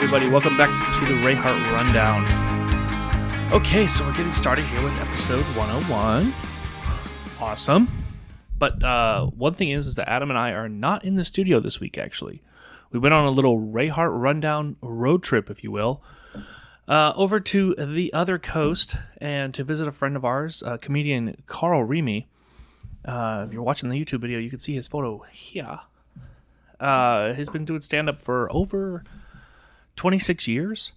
everybody. Welcome back to the Rayhart Rundown. Okay, so we're getting started here with episode 101. Awesome. But one thing is that Adam and I are not in the studio this week, actually. We went on a little Rayhart Rundown road trip, if you will, over to the other coast and to visit a friend of ours, comedian Carl Rimi. If you're watching the YouTube video, you can see his photo here. He's been doing stand-up for over 26 years.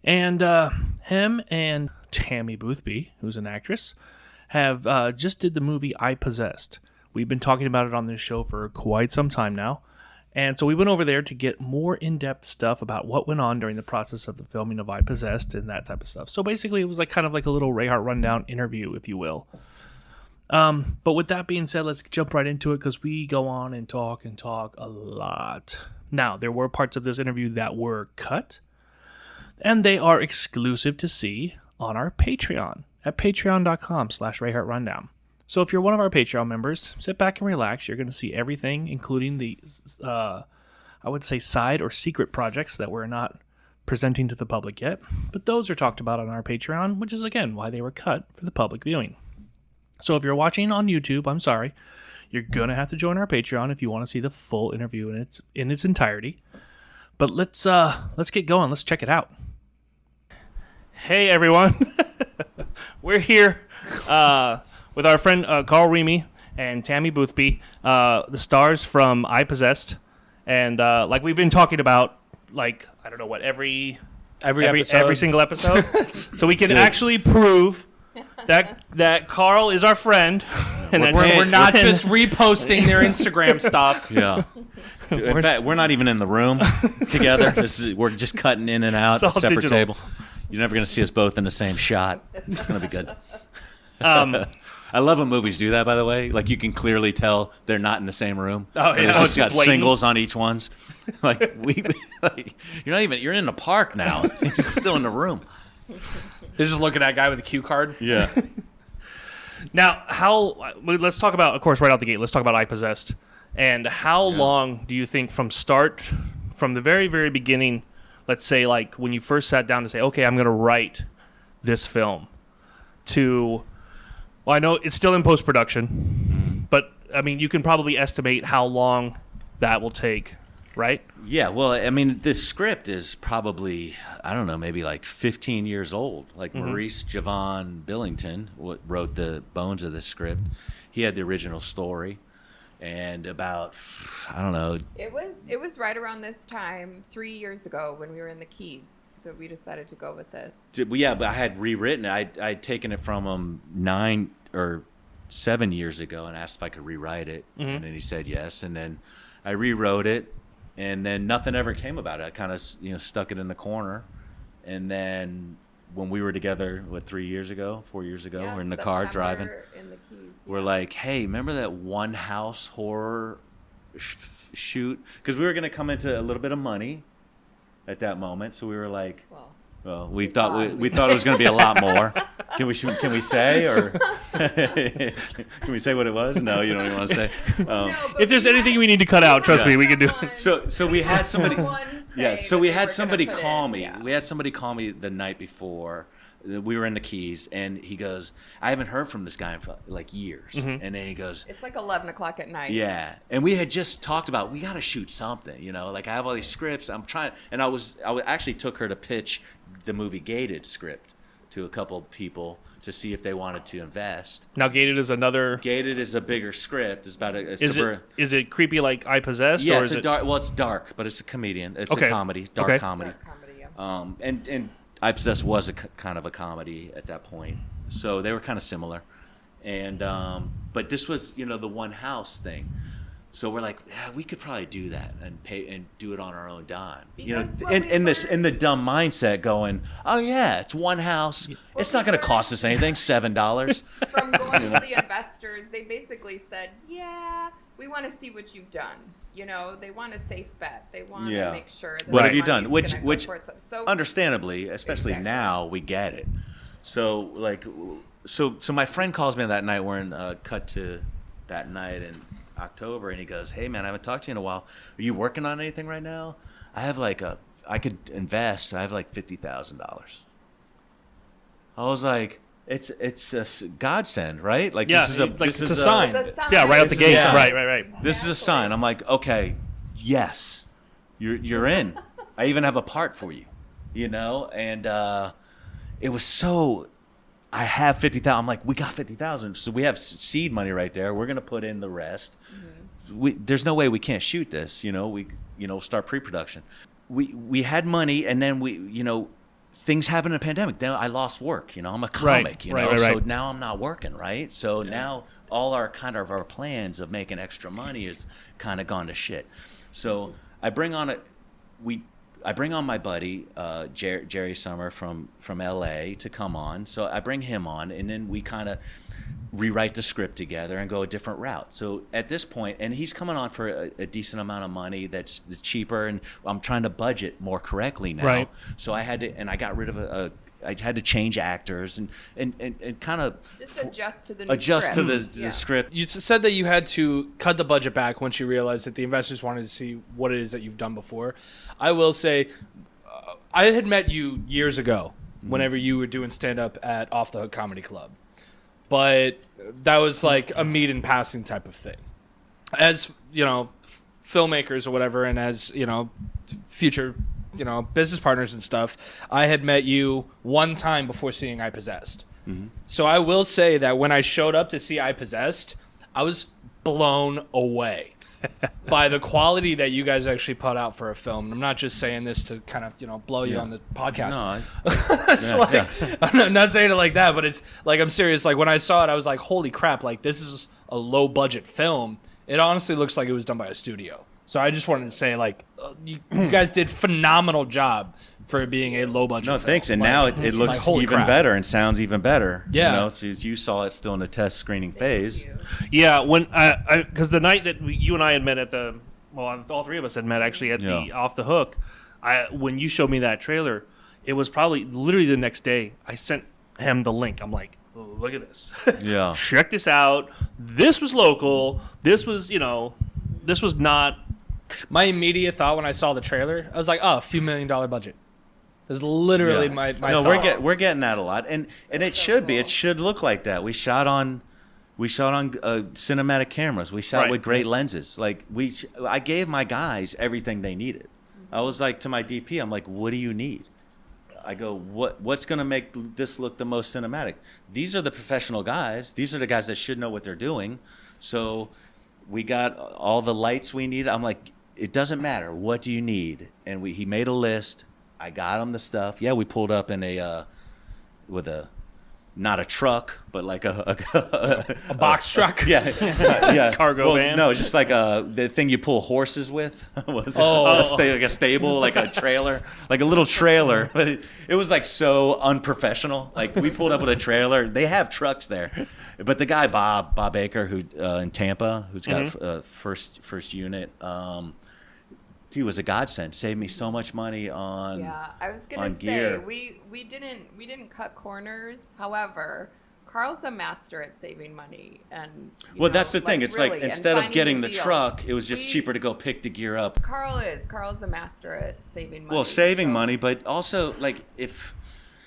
And him and Tami Boothby, who's an actress, have just did the movie iPossessed. We've been talking about it on this show for quite some time now. And so we went over there to get more in-depth stuff about what went on during the process of the filming of iPossessed and that type of stuff. So basically it was like kind of like a little Rayhart Rundown interview, if you will. But with that being said, let's jump right into it because we go on and talk a lot. Now, there were parts of this interview that were cut, and they are exclusive to see on our Patreon at patreon.com/RayhartRundown. So if you're one of our Patreon members, sit back and relax. You're going to see everything, including the, I would say, side or secret projects that we're not presenting to the public yet. But those are talked about on our Patreon, which is, again, why they were cut for the public viewing. So if you're watching on YouTube, I'm sorry, you're going to have to join our Patreon if you want to see the full interview in its entirety. But let's get going. Let's check it out. Hey, everyone. We're here with our friend Carl Rimi and Tami Boothby, the stars from iPossessed. And like we've been talking about, like, I don't know what, every single episode. So we can actually prove that Carl is our friend. And we're not just reposting their Instagram stuff. Yeah. In fact, we're not even in the room together. We're just cutting in and out, a separate digital table. You're never going to see us both in the same shot. It's going to be good. I love when movies do that, by the way. Like, you can clearly tell they're not in the same room. Oh, yeah. It's just got singles on each ones. Like, you're in the park now. You're still in the room. They're just looking at that guy with a cue card. Yeah. Now, let's talk about, of course, right out the gate, let's talk about iPossessed. And how long do you think from the very, very beginning, let's say, like, when you first sat down to say, okay, I'm going to write this film, to, well, I know it's still in post-production, but, I mean, you can probably estimate how long that will take, right? Yeah, well, I mean, this script is probably, I don't know, maybe like 15 years old. Like Maurice Billington wrote the bones of the script. He had the original story. And about, I don't know. It was right around this time, 3 years ago, when we were in the Keys, that we decided to go with this. Yeah, but I had rewritten it. I'd taken it from him 9 or 7 years ago and asked if I could rewrite it. And then he said yes. And then I rewrote it. And then nothing ever came about it. I kind of, stuck it in the corner. And then when we were together, 4 years ago, we're in the car driving. In the Keys, We're like, hey, remember that one house horror shoot? Because we were going to come into a little bit of money at that moment. So we were like, well, we thought it was going to be a lot more. Can we say, or can we say what it was? No, you don't even want to say. If there's anything we need to cut out, trust me, we can do it. So we had somebody. Yeah, so we had somebody call me. Yeah. We had somebody call me the night before. We were in the Keys, and he goes, I haven't heard from this guy for like years. And then he goes, it's like 11 o'clock at night. Yeah. And we had just talked about, we got to shoot something, like I have all these scripts. I'm trying, and I actually took her to pitch the movie Gated script to a couple of people to see if they wanted to invest. Now, Gated is a bigger script. It's about Is it creepy like iPossessed? Yeah, or it's dark. Well, it's dark, but it's a comedian. It's a comedy, dark comedy. Dark comedy, yeah. And iPossessed was a kind of a comedy at that point, so they were kind of similar. And but this was, the one house thing. So we're like, we could probably do that and pay and do it on our own dime. In the dumb mindset, going, oh yeah, it's one house. Well, it's not going to cost us anything, $7. From going to the investors, they basically said, yeah, we want to see what you've done. They want a safe bet. They want to make sure that what have you done? Which so understandably, especially now, we get it. So so my friend calls me that night. We're in cut to that night in October, and he goes, hey man, I haven't talked to you in a while. Are you working on anything right now? I could invest. I have like $50,000. I was like, it's a godsend, right? Like Yeah, this is a like, this it's is a sign. It's a sign. Yeah, right out the This is gate. a sign. Right. This is a sign. I'm like, okay, yes, you're in. I even have a part for you, and it was so. I have 50,000. I'm like, we got 50,000, so we have seed money right there. We're gonna put in the rest. There's no way we can't shoot this. We start pre-production. We had money, and then things happened in the pandemic. Then I lost work. I'm a comic. Right. So now I'm not working. Right. So now all our plans of making extra money is kind of gone to shit. So I bring on my buddy Jerry Summer from LA to come on. So I bring him on, and then we kind of rewrite the script together and go a different route. So at this point, and he's coming on for a decent amount of money that's cheaper, and I'm trying to budget more correctly now. Right. So I had to, and I got rid of I had to change actors and kind of Just adjust to the new script. to the script. You said that you had to cut the budget back once you realized that the investors wanted to see what it is that you've done before. I will say, I had met you years ago whenever you were doing stand-up at Off the Hook Comedy Club. But that was like a meet in passing type of thing. As, filmmakers or whatever, and as, future, business partners and stuff, I had met you one time before seeing iPossessed. So I will say that when I showed up to see iPossessed, I was blown away by the quality that you guys actually put out for a film. And I'm not just saying this to kind of, blow you on the podcast. No, I'm not saying it like that, but it's like, I'm serious. Like when I saw it, I was like, holy crap, like this is a low budget film. It honestly looks like it was done by a studio. So I just wanted to say, like, you guys did phenomenal job for it being a low budget film. Thanks. And now it looks holy even crap. better and sounds even better. Yeah. So you saw it still in the test screening phase. Yeah, when because the night that you and I had met all three of us had met actually at the Off the Hook, when you showed me that trailer, it was probably literally the next day. I sent him the link. I'm like, oh, look at this. Yeah. Check this out. This was local. This was this was not. My immediate thought when I saw the trailer, I was like, oh, a few $1 million budget. That's literally my No, thought. we're getting that a lot, and it should be. It should look like that. We shot on cinematic cameras. We shot with great lenses. Like I gave my guys everything they needed. I was like to my DP, I'm like, what do you need? I go, what's going to make this look the most cinematic? These are the professional guys. These are the guys that should know what they're doing. So we got all the lights we need. I'm like, it doesn't matter. What do you need? And he made a list. I got him the stuff. Yeah, we pulled up in not a truck, but like a box truck. Yeah. Cargo van. No, it's just like the thing you pull horses with. Was it? Like a stable, like a trailer, like a little trailer. But it was like so unprofessional. Like we pulled up with a trailer. They have trucks there, but the guy Bob Baker, who in Tampa, who's got first unit. He was a godsend. Saved me so much money on. Yeah, I was gonna say gear. we didn't cut corners. However, Carl's a master at saving money, and that's the thing. It's really, like instead of getting the deals. truck, it was just cheaper to go pick the gear up. Carl's a master at saving money. Well, saving money, but also like if.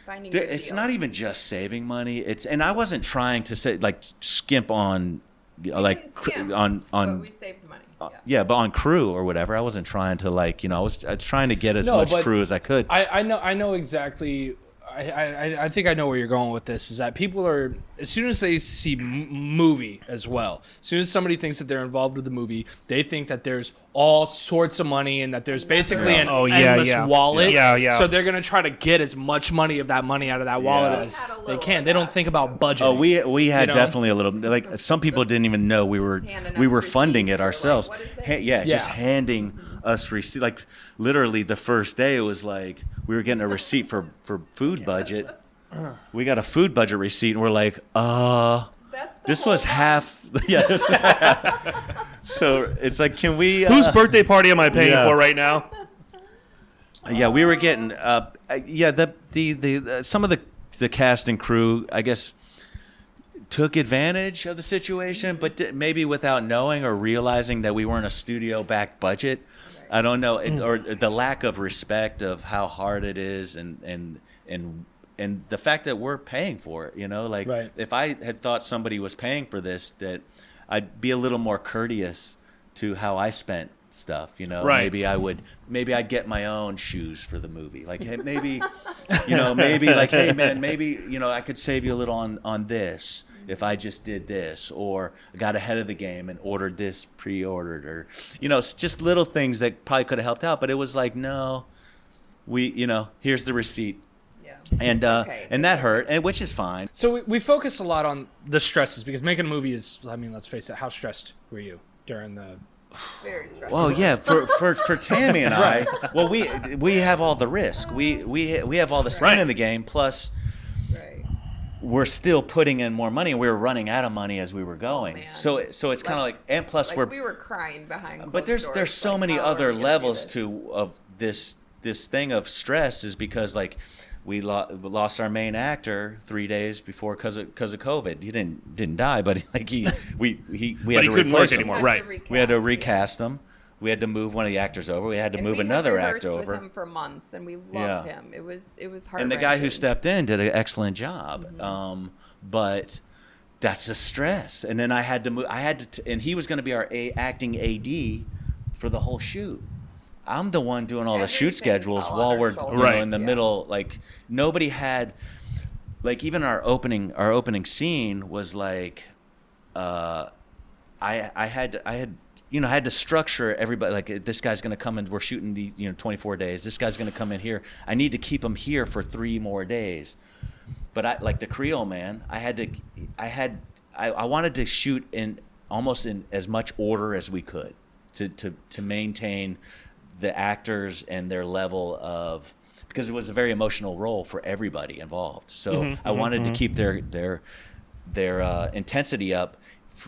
Finding It's not even just saving money. And I wasn't trying to say like skimp on, but we saved money. But on crew or whatever. I wasn't trying to I was trying to get as much crew as I could. I know exactly. I think I know where you're going with this. Is that people are, as soon as they see movie as well, as soon as somebody thinks that they're involved with the movie, they think that there's all sorts of money and that there's basically an endless wallet. Yeah. So they're gonna try to get as much money of that money out of that wallet as they can. They don't think about budget. Oh, we had definitely a little, like some people didn't even know we were funding it ourselves. Just handing us receipt. Like literally the first day it was like we were getting a receipt for food budget. We got a food budget receipt and we're like, this was half. So it's like, can we? Whose birthday party am I paying for right now? We were getting. Some of the cast and crew, I guess, took advantage of the situation, but maybe without knowing or realizing that we weren't a studio-backed budget. I don't know, or the lack of respect of how hard it is, and the fact that we're paying for it. Like Right. if I had thought somebody was paying for this, that I'd be a little more courteous to how I spent stuff. Right. Maybe I'd get my own shoes for the movie. Like, hey, maybe like, hey man, maybe I could save you a little on this if I just did this, or I got ahead of the game and ordered this pre-ordered, or it's just little things that probably could have helped out. But it was like, no, here's the receipt. Yeah. And Okay. and that hurt, and which is fine. So we focus a lot on the stresses because making a movie is, I mean, let's face it, how stressed were you during the... Very stressful. Well, yeah, for Tammy and I, well, we have all the risk. We have all the skin in the game. Plus, Right. we're still putting in more money, and we were running out of money as we were going. man. So it's kind of like, and plus We were crying behind closed but there's doors, so like, many how are other we gonna do levels this? of this thing of stress, is because like we lost our main actor 3 days before because of COVID. He didn't die, but like we had But to he couldn't work replace him. anymore. Had to Right. recast, We had to yeah. recast him. We had to move one of the actors over. We had to And move we had another rehearsed actor with over. him for months, and we love Yeah. him. It was hard. And the guy who stepped in did an excellent job. But that's a stress. And then I had to move. And he was going to be our acting AD for the whole shoot. I'm the one doing all the shoot Everything schedules fell on while our we're shoulders. Right. in the Yeah. middle. Like nobody had, like even our opening scene was like, I had I had to structure everybody. Like this guy's going to come in. We're shooting these 24 days. This guy's going to come in here. I need to keep him here for 3 more days. But I like the Creole man. I wanted to shoot in almost in as much order as we could to maintain the actors and their level of, because it was a very emotional role for everybody involved. So I wanted to keep their intensity up.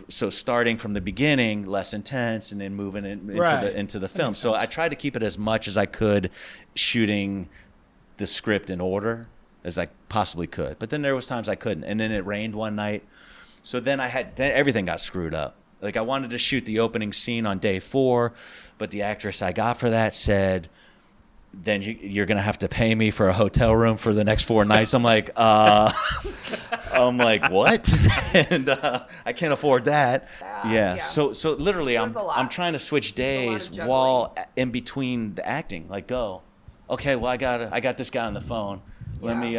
So starting from the beginning, less intense, and then moving into the film. So I tried to keep it as much as I could, shooting the script in order as I possibly could. But then there was times I couldn't, and then it rained one night. So then everything got screwed up. Like I wanted to shoot the opening scene on day 4, but the actress I got for that said, then you're going to have to pay me for a hotel room for the next 4 nights. I'm like, what? And I can't afford that. Yeah. So literally I'm trying to switch days juggling. while in between the acting. Like go, okay, well I got this guy on the phone. Let me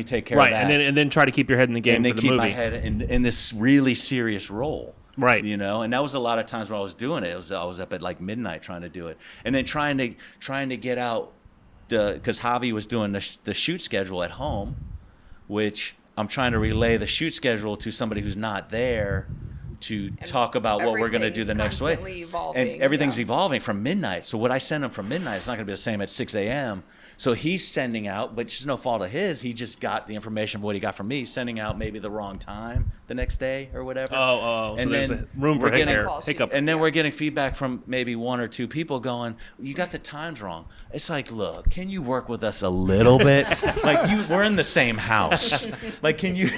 take care of that. and then try to keep your head in the game and for then the keep movie. my head in this really serious role. Right. And that was a lot of times when I was doing it. I was up at like midnight trying to do it, and then trying to get out because Javi was doing the shoot schedule at home, which I'm trying to relay the shoot schedule to somebody who's not there to talk about what we're going to do the next way. And everything's evolving from midnight. So what I send him from midnight is not going to be the same at 6 a.m. So he's sending out, which is no fault of his. He just got the information of what he got from me, sending out maybe the wrong time the next day or whatever. So And there's then a room for we're getting- hiccup. And then we're getting feedback from maybe 1 or 2 people going, you got the times wrong. It's like, look, can you work with us a little bit? Like we're in the same house. Like, can you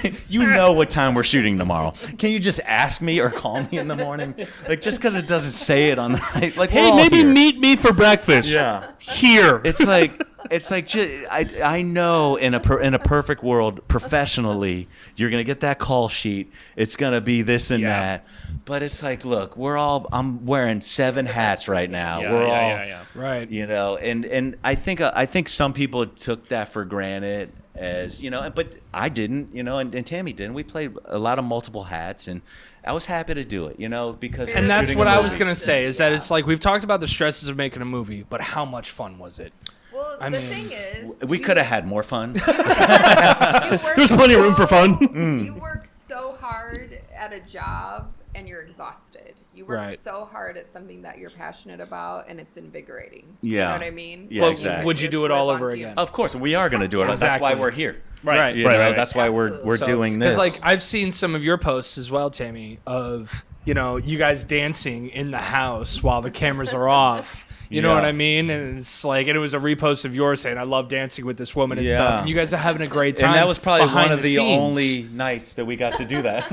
know what time we're shooting tomorrow? Can you just ask me or call me in the morning? Like just because it doesn't say it on the right. Like, we're Hey, all maybe here. meet me for breakfast. Yeah. Here. It's like I know in a perfect world, professionally, you're gonna get that call sheet. It's gonna be this and that. But it's like, look, I'm wearing 7 hats right now. Yeah. Right. And I think some people took that for granted as but I didn't. And Tammy didn't. We played a lot of multiple hats, and I was happy to do it. Because And we're that's shooting what a I was movie. going to say, is that it's like we've talked about the stresses of making a movie, but how much fun was it? Well, I the mean, thing is, We could have had more fun. There's plenty of room for fun. You work so hard at a job and you're exhausted. You work Right. so hard at something that you're passionate about, and it's invigorating. Yeah. You know what I mean? Yeah, But exactly. would you do it all over again? Of course, we are going to do it. That's Exactly. why we're here. Right. You know, that's why Absolutely. we're doing this. Because like I've seen some of your posts as well, Tammy, of you guys dancing in the house while the cameras are off. You know what I mean? And it's like, and it was a repost of yours saying, "I love dancing with this woman" and stuff. And you guys are having a great time. And that was probably behind one of the scenes. only nights that we got to do that.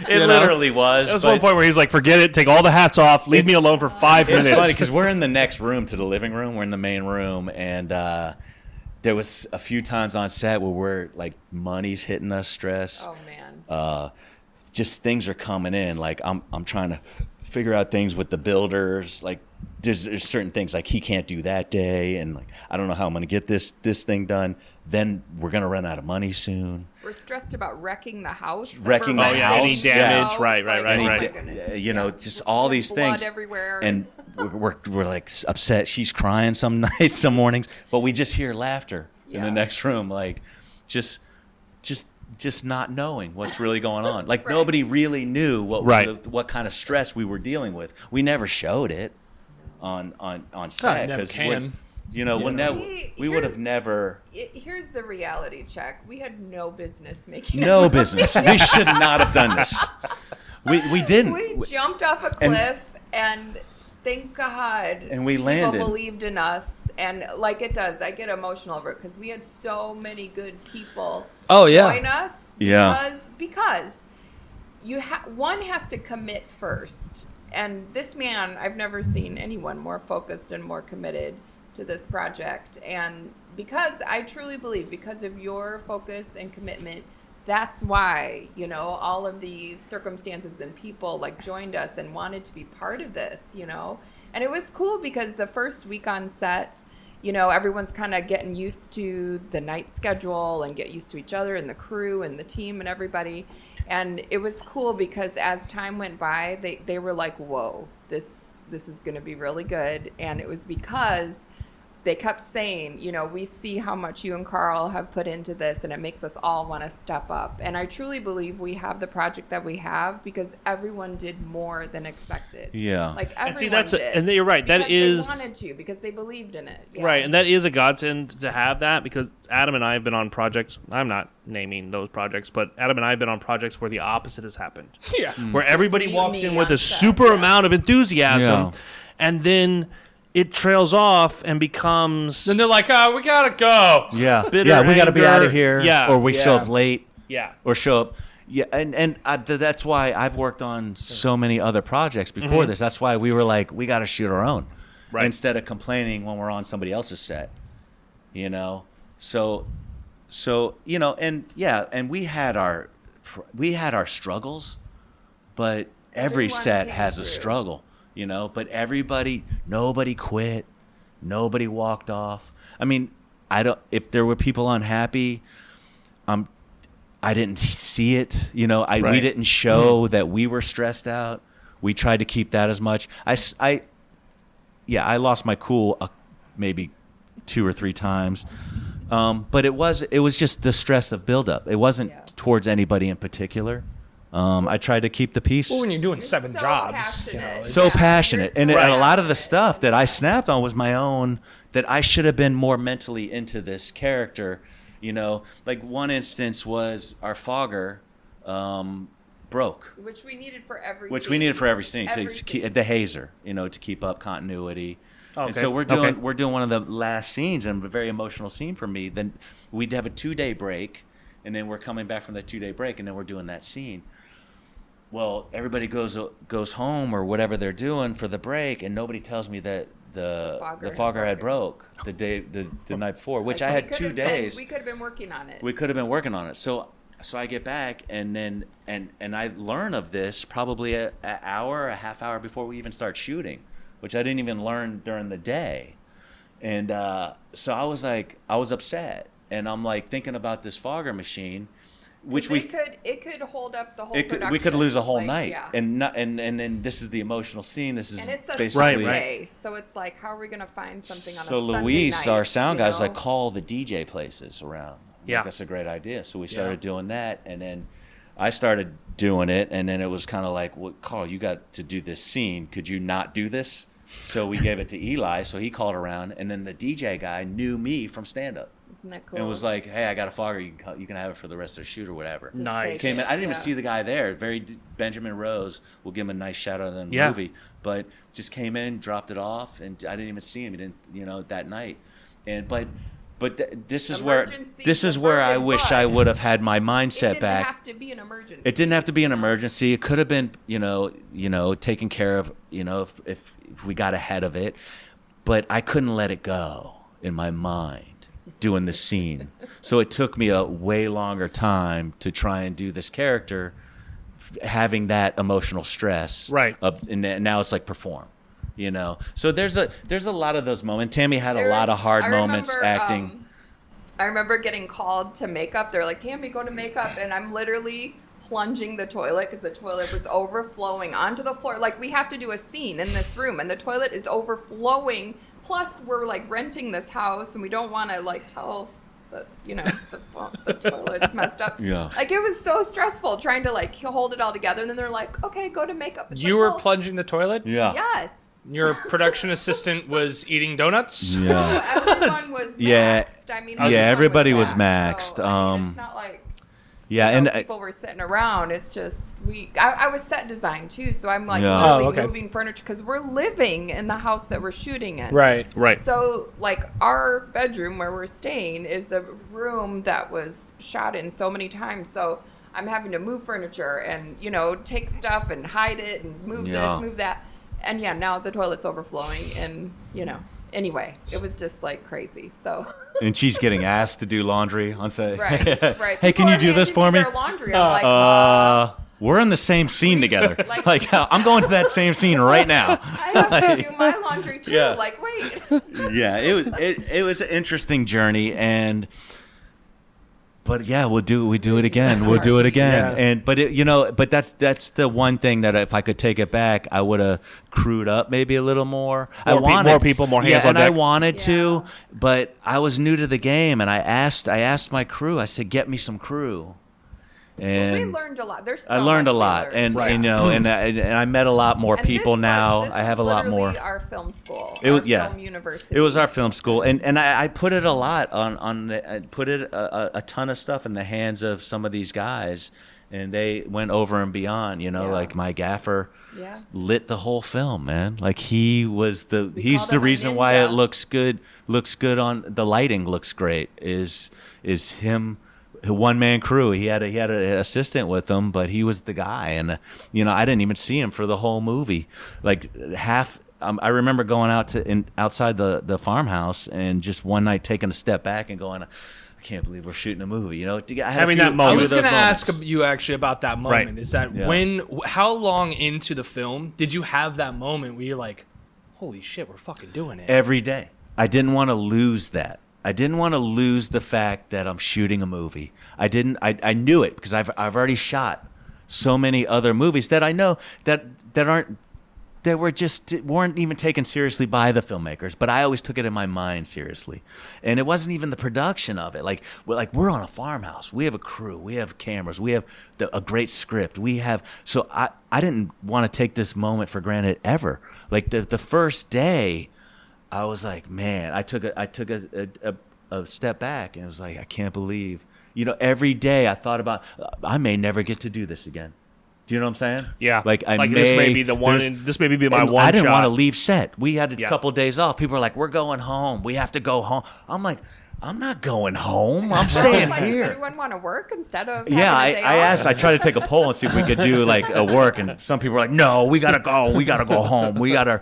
It literally was. There was one point where he was like, "Forget it, take all the hats off, leave me alone for 5 minutes." It's funny because we're in the next room to the living room. We're in the main room, and there was a few times on set where we're like, money's hitting us, stress. Oh man. Just things are coming in. Like I'm trying to figure out things with the builders. Like there's certain things like he can't do that day, and like I don't know how I'm gonna get this thing done. Then we're gonna run out of money soon. We're stressed about wrecking the house. Wrecking the house. Any damage, You know, right, it's right, like, right, oh my right. goodness. You know, just all these Blood things. everywhere. And we're like upset. She's crying some nights, some mornings, but we just hear laughter in the next room, like just not knowing what's really going on. Like Right. nobody really knew what kind of stress we were dealing with. We never showed it on set never can. we would have never. Here's the reality check. We had no business making No a movie. business. We should not have done this. We didn't. We jumped off a cliff and thank God. And we landed. People believed in us. And like it does, I get emotional over it because we had so many good people join us. Yeah. Because one has to commit first. And this man, I've never seen anyone more focused and more committed to this project. And because I truly believe, because of your focus and commitment, that's why, all of these circumstances and people like joined us and wanted to be part of this, And it was cool because the first week on set, everyone's kind of getting used to the night schedule and get used to each other and the crew and the team and everybody. And it was cool because as time went by, they were like, whoa, this is going to be really good. And it was because they kept saying, we see how much you and Carl have put into this, and it makes us all want to step up. And I truly believe we have the project that we have because everyone did more than expected. Yeah. Like everyone And did. you're right. That is they wanted to because they believed in it. Yeah. right, and that is a godsend to have that because Adam and I have been on projects. I'm not naming those projects, but Adam and I have been on projects where the opposite has happened. Yeah. Where everybody walks mutiny in with on a set, super yeah. amount of enthusiasm, Yeah. and then it trails off and becomes Then they're like, "Oh, we gotta go." Yeah. Bitter Yeah, we got to be anger. out of here. Yeah. Or we show up late. yeah. Or show up. Yeah, and that's why I've worked on so many other projects before this. That's why we were like, we got to shoot our own, Right. instead of complaining when we're on somebody else's set. So and we had our struggles, but every Everyone set came has a through. struggle, But nobody quit, nobody walked off. I mean, if there were people unhappy, I didn't see it. We Right. didn't show that we were stressed out. We tried to keep that as much. I lost my cool maybe 2 or 3 times. But it was just the stress of buildup. It wasn't towards anybody in particular. I tried to keep the peace. Well, when you're doing You're 7 so jobs, passionate. it's- So Yeah, passionate. you're And so a lot of the passionate. stuff that I snapped on was my own, that I should have been more mentally into this character. Like one instance was our fogger broke. Which we needed for every Which scene. we needed for every scene, Every to keep scene. the hazer, to keep up continuity. Okay. And so we're Okay. doing one of the last scenes, and a very emotional scene for me. Then we'd have a 2-day break, and then we're coming back from that 2-day break, and then we're doing that scene. Well, everybody goes home or whatever they're doing for the break, and nobody tells me that the fogger had broke the night before, which Like, I we had could 2 have been- days. we could have been working on it. We could have been working on it. So I get back, and then and I learn of this probably a half hour before we even start shooting, which I didn't even learn during the day. And so I was upset, and I'm like thinking about this fogger machine, which it could hold up the whole production. we could lose a whole like, night, yeah. and then this is the emotional scene. This is And it's a basically Sunday, so it's like, how are we gonna find something on so a Sunday Luis, night, our sound guy's know? like, call the DJ places around. I'm Yeah. like, that's a great idea. So we started doing that, and then I started doing it, and then it was kind of like, well, Carl, you got to do this scene. Could you not do this? So we gave it to Eli, so he called around, and then the DJ guy knew me from stand-up. Isn't that cool? And was like, hey, I got a fogger. You can have it for the rest of the shoot or whatever. Just Nice. take Came in. it. I didn't even Yeah. see the guy there. Benjamin Rose. We'll give him a nice shout out in the movie. But just came in, dropped it off, and I didn't even see him. He didn't, that night. And this is where I averted, wish but I would have had my It mindset didn't back. have to be an emergency. It didn't have to be an emergency. It could have been, taken care of, if we got ahead of it. But I couldn't let it go in my mind doing the scene. So it took me a way longer time to try and do this character, having that emotional stress. Right. And now it's like perform. So there's a lot of those moments. Tammy had a lot of hard moments acting. I remember getting called to makeup. They're like, Tammy, go to makeup. And I'm literally plunging the toilet because the toilet was overflowing onto the floor. Like, we have to do a scene in this room, and the toilet is overflowing. Plus, we're, like, renting this house, and we don't want to, like, tell that, the toilet's messed up. Yeah. Like, it was so stressful trying to, like, hold it all together. And then they're like, okay, go to makeup. It's You like, were well, plunging the toilet? Yeah. Yes. Your production assistant was eating donuts? Yeah. So everyone was Yeah. maxed. I mean, Yeah, everyone everybody was maxed. So, I mean, it's not like Yeah, and people were sitting around. It's just I was set design too, so I'm like Yeah. literally Oh, okay. moving furniture because we're living in the house that we're shooting in. Right. So like our bedroom where we're staying is the room that was shot in so many times. So I'm having to move furniture and take stuff and hide it and move Yeah. this, move that, and now the toilet's overflowing and Anyway, it was just like crazy. So. and she's getting asked to do laundry on set. Right. Hey, can People you are do this handing for me? their laundry. I'm like, We're in the same scene together. Like- I'm going to that same scene right now. I have to do my laundry too. Yeah. Like, wait. Yeah, it was an interesting journey, but yeah, we do it again. We'll do it again. Yeah. But that's the one thing that if I could take it back, I would have crewed up maybe a little more. More people, more hands on and I deck. wanted to, Yeah. but I was new to the game, and I asked my crew. I said, "Get me some crew." And We learned a lot. There's so I learned much a we lot, learned. and Yeah. and I met a lot more And people this now. was I have a lot more. literally our film school. It our was film university. It was our film school, and I put it a lot I put it a ton of stuff in the hands of some of these guys, and they went over and beyond. Yeah. Like my gaffer Yeah. lit the whole film, man. Like he's called the him a reason why ninja. it looks good on the lighting looks great is him. A one-man crew. He had an assistant with him, but he was the guy, and I didn't even see him for the whole movie. Like half. I remember going outside the farmhouse and just one night taking a step back and going, I can't believe we're shooting a movie. I had Having that I moment. was going to ask you actually about that moment. Right. Is that Yeah. how long into the film did you have that moment where you're like, holy shit, we're fucking doing it? every day. I didn't want to lose that. I didn't want to lose the fact that I'm shooting a movie. I knew it because I've already shot so many other movies that I know that weren't even taken seriously by the filmmakers, but I always took it in my mind seriously. And it wasn't even the production of it. We're on a farmhouse. We have a crew. We have cameras. We have a great script. So I didn't want to take this moment for granted ever. Like the first day, I was like, man, I took a step back and was like, I can't believe, every day I thought about, I may never get to do this again. Do you know what I'm saying? Yeah. Like this may be the one. This may be my and one. I didn't shot. want to leave set. We had a Yeah. couple days off. People were like, we're going home. We have to go home. I'm like, I'm not going home. I'm staying Like, does here. everyone want to work instead of Yeah, having a day I off? asked. I tried to take a poll and see if we could do like a work, and some people were like, "No, we gotta go. We gotta go home. We gotta."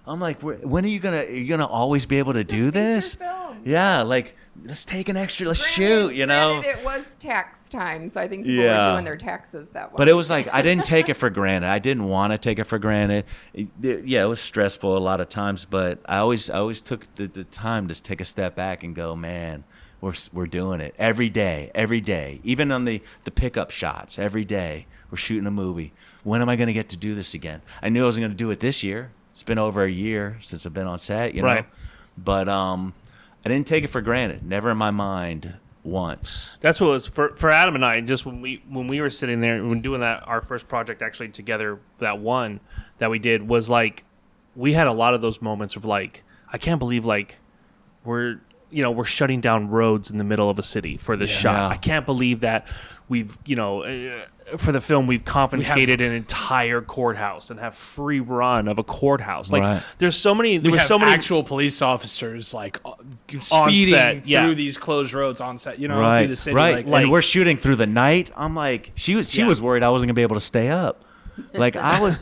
I'm like, when are you gonna always be able to do this? feature film. Yeah, like let's take an extra. Let's Granted- shoot. granted, it was tax time, so I think people Yeah. were doing their taxes that way. But it was like I didn't take it for granted. I didn't want to take it for granted. Yeah, it was stressful a lot of times, but I always took the time to take a step back and go, man, we're doing it every day, even on the pickup shots. Every day we're shooting a movie. When am I going to get to do this again? I knew I wasn't going to do it this year. It's been over a year since I've been on set, you know. Right. But I didn't take it for granted. Never in my mind once. That's what it was for Adam and I. Just when we were sitting there when doing our first project actually together, that one that we did was like we had a lot of those moments of like I can't believe like we're we're shutting down roads in the middle of a city for this shot. Yeah. I can't believe that we've, for the film, we've confiscated an entire courthouse and have free run of a courthouse. Like, Right. there's so many, there We was have so many actual police officers like speeding set, yeah. through these closed roads on set, through the city. Right. Like, And we're shooting through the night. I'm like, she was worried I wasn't gonna be able to stay up. Like I was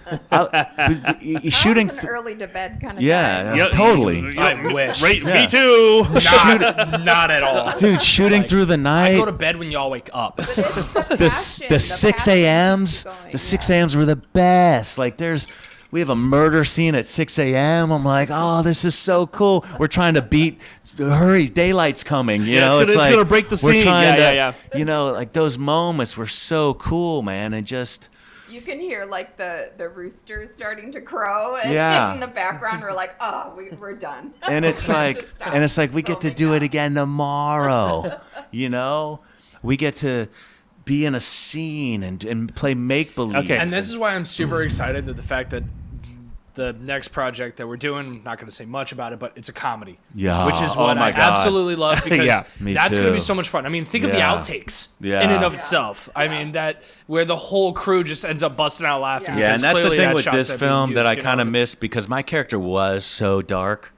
shooting. I was an early to bed kind of Yeah, guy. Yeah, totally. I wish. Me too. Not at all. Dude, shooting through the I night. go to bed when y'all wake up. The 6 a.m.s. The 6 a.m.s were the best. Like we have a murder scene at 6 a.m. I'm like, oh, this is so cool. We're trying to hurry, daylight's coming. You know, it's like, gonna break the we're scene. trying Yeah. like those moments were so cool, man. And just. You can hear like the roosters starting to crow, and Yeah. in the background we're like, oh, we're done. And it's like, we get to do it again tomorrow. We get to be in a scene and play make believe. Okay. And this is why I'm super excited that the fact that the next project that we're doing, I'm not going to say much about it, but it's a comedy. Yeah. Which is Oh what my I God. absolutely love because Yeah, me that's going to be too. so much fun. I mean, think of the Yeah. outtakes Yeah. in and of Yeah. itself. I Yeah. mean, that where the whole crew just ends up busting out laughing. Yeah. Yeah, because and that's the clearly thing that with shot's this being film used, that I you know, kind of it's- missed because my character was so dark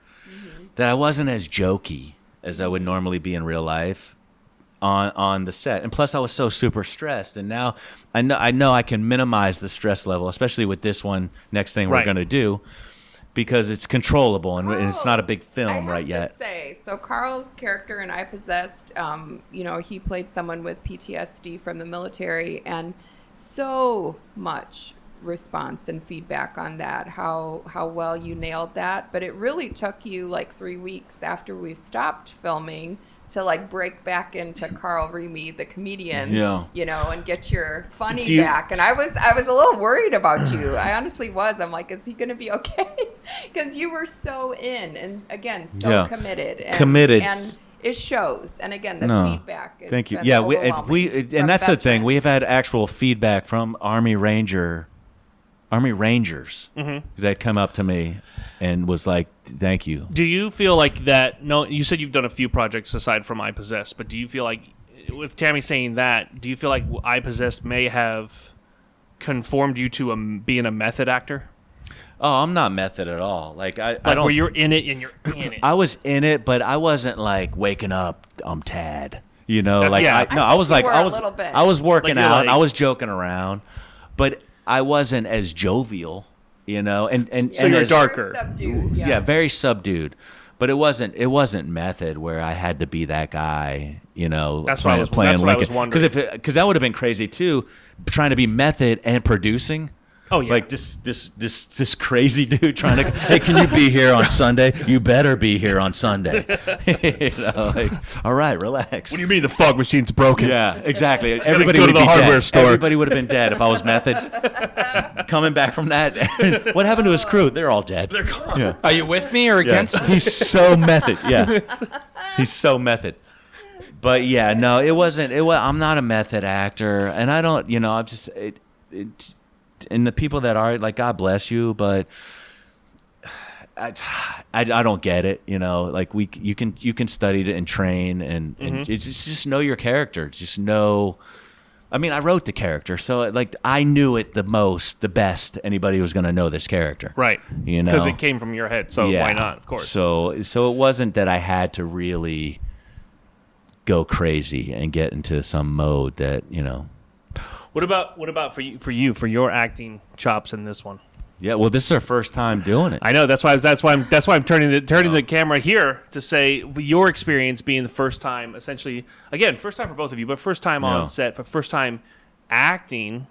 that I wasn't as jokey as I would normally be in real life on the set. And plus I was so super stressed, and now I know I can minimize the stress level, especially with this next thing we're Right. going to do, because it's controllable and it's not a big film right yet. I have to say, so Carl's character in Ipossessed, he played someone with PTSD from the military, and so much response and feedback on that, how well you nailed that. But it really took you like 3 weeks after we stopped filming to like break back into Carl Rimi, the comedian, Yeah. and get your funny Do you- back. And I was a little worried about you. I honestly was. I'm like, is he going to be okay? Because you were so in, and again, so Yeah. committed. Committed. And it shows. And again, the No. feedback is Thank you. Yeah, and that's the thing. We've had actual feedback from Army Rangers that come up to me and was like, "Thank you." Do you feel like that? No, you said you've done a few projects aside from iPossessed, but do you feel like, with Tami saying that, do you feel like iPossessed may have conformed you to being a method actor? Oh, I'm not method at all. Like I Like don't. where you're in it and you're in it. I was in it, but I wasn't like waking up. I'm Tad. Yeah. I was think like, you were I a was, little bit. I was working Like you're out. like- I was joking around, but I wasn't as jovial. And So you're as, darker. Subdued. Yeah, very subdued. But it wasn't method where I had to be that guy, That's what I was- that's what I was wondering. Because that would have been crazy too, trying to be method and producing. Oh, yeah. Like this crazy dude trying to, hey, can you be here on Sunday? You better be here on Sunday. All right, relax. What do you mean the fog machine's broken? Yeah, exactly. Everybody go would to the be hardware dead. store. Everybody would have been dead if I was method. Coming back from that, what happened to his crew? They're all dead. They're gone. Yeah. Are you with me or Yeah. against me? He's so method. Yeah, he's so method. But yeah, no, it wasn't. I'm not a method actor, and I don't. I'm just. And the people that are, like, God bless you, but I don't get it. Like you can study it and train and it's just know your character. Just know. I mean, I wrote the character, so like I knew it the best anybody was going to know this character. Right. You know, Because it came from your head, so why not? Of course. So it wasn't that I had to really go crazy and get into some mode that. What about for your acting chops in this one? Yeah, well, this is our first time doing it. I know that's why I'm turning the camera here to say your experience being the first time, essentially, again, first time for both of you, but first time on set, but first time acting.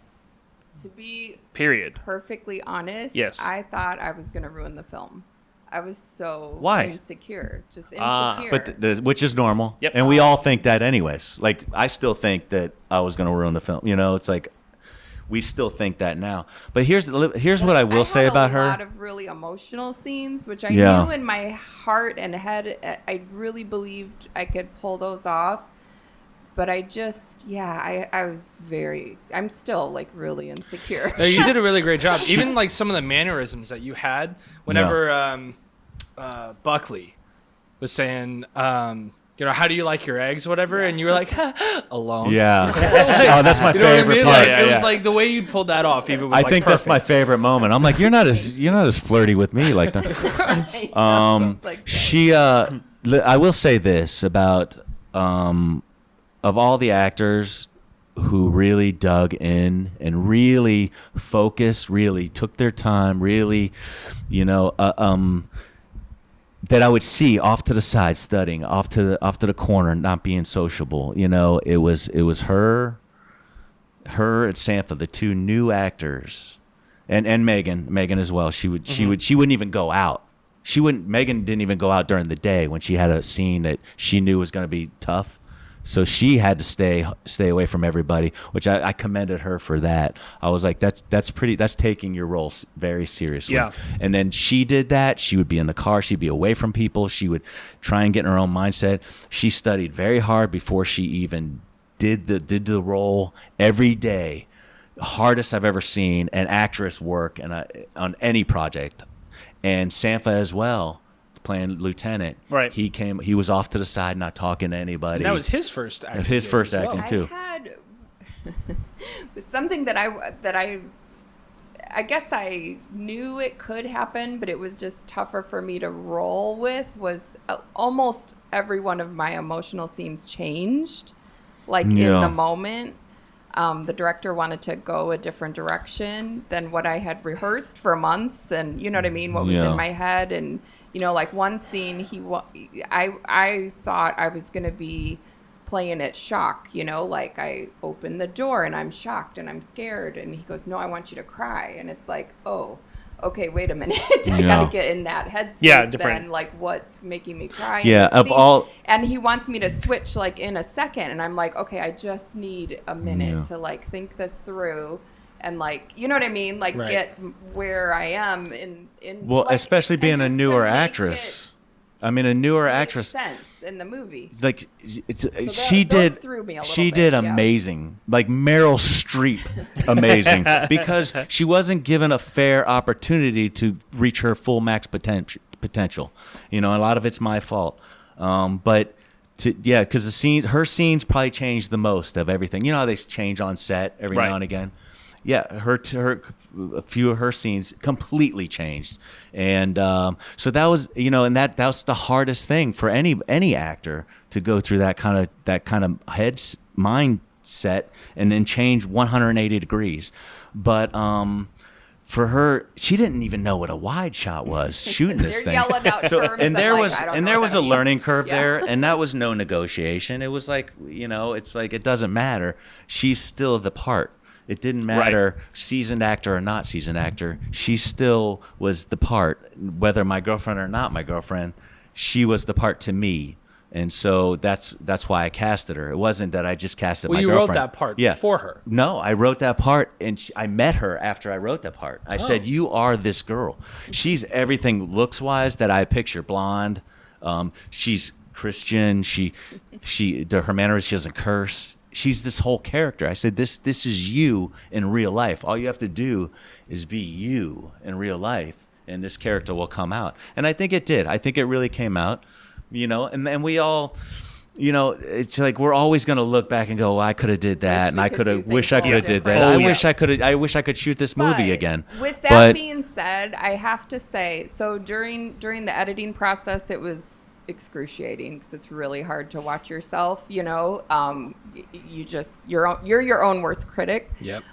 To be Period. perfectly honest, Yes. I thought I was going to ruin the film. I was so Why? insecure, just insecure. Ah. But which is normal. Yep. And we all think that anyways. Like, I still think that I was going to ruin the film. It's like, we still think that now. But here's what I will say about her. I had a lot of really emotional scenes, which I Yeah. knew in my heart and head, I really believed I could pull those off. But I just, I'm still like really insecure. No, you did a really great job. Even like some of the mannerisms that you had whenever Buckley was saying, how do you like your eggs, whatever, and you were like, alone. Yeah. Oh, that's my You know what I favorite mean? part. Like, it was like the way you pulled that off. Even was I like think that's my perfect. favorite moment. I'm like, you're not as flirty with me like that. She I will say this about of all the actors who really dug in and really focused, really took their time, really, that I would see off to the side studying, off to the corner, not being sociable. It was her and Santha, the two new actors, and Megan as well. She wouldn't even go out. Megan didn't even go out during the day when she had a scene that she knew was going to be tough. So she had to stay away from everybody, which I commended her for that. I was like, that's taking your role very seriously. Yeah. And then she did that. She would be in the car. She'd be away from people. She would try and get in her own mindset. She studied very hard before she even did the role every day. Hardest I've ever seen an actress work on any project. And Santha as well, playing Lieutenant. Right. He was off to the side, not talking to anybody. And that was his first acting. His first gig as well. acting too. I had something that I guess I knew it could happen, but it was just tougher for me to roll with. Was almost every one of my emotional scenes changed, like in the moment. The director wanted to go a different direction than what I had rehearsed for months, and you know what I mean, what was in my head. And like one scene, I thought I was going to be playing it shock, like I open the door and I'm shocked and I'm scared, and he goes, no, I want you to cry. And it's like, oh, okay, wait a minute. I gotta get in that headspace. Yeah, different. Then, like, what's making me cry? Yeah, of all. And he wants me to switch like in a second, and I'm like, okay, I just need a minute to like think this through, and like, you know what I mean, like get where I am in. Well, like, especially being a just to newer make actress. I mean, a newer make actress. sense in the movie. Like those threw me a little she bit, did yeah. amazing, like Meryl Streep amazing, because she wasn't given a fair opportunity to reach her full max potential. A lot of it's my fault, but because her scenes probably changed the most of everything. How they change on set every now and again. Yeah, a few of her scenes completely changed, and so that was that's the hardest thing for any actor to go through that kind of mindset and then change 180 degrees. But for her, she didn't even know what a wide shot was shooting this thing. They're yelling out terms, and there was I don't and know there what was that a means. learning curve there, and that was no negotiation. It was like it's like it doesn't matter. She's still the part. It didn't matter seasoned actor or not seasoned actor. She still was the part, whether my girlfriend or not my girlfriend. She was the part to me, and so that's why I casted her. It wasn't that I just casted my girlfriend. Well, you wrote that part for her. No, I wrote that part, and I met her after I wrote that part. I said, "You are this girl. She's everything looks wise that I picture. Blonde. She's Christian. Her manners. She doesn't curse." She's this whole character. I said, this is you in real life. All you have to do is be you in real life, and this character will come out. And I think it did. I think it really came out, and we all, it's like we're always going to look back and go, well, I could have did that, and I could have wish I could have did that. I wish I could shoot this movie again. With that being said, I have to say, so during the editing process, it was excruciating because it's really hard to watch yourself. You're your own worst critic. Yep.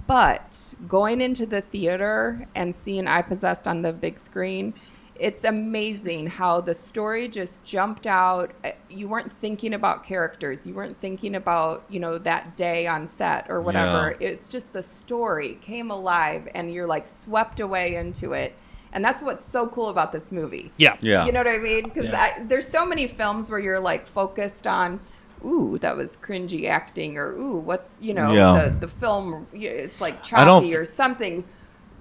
But going into the theater and seeing iPossessed on the big screen, it's amazing how the story just jumped out. You weren't thinking about characters. You weren't thinking about, that day on set or whatever. Yeah. It's just the story came alive and you're like swept away into it. And that's what's so cool about this movie. Yeah. You know what I mean? Because there's so many films where you're like focused on, ooh, that was cringy acting, or ooh, what's, the film, it's like choppy or something,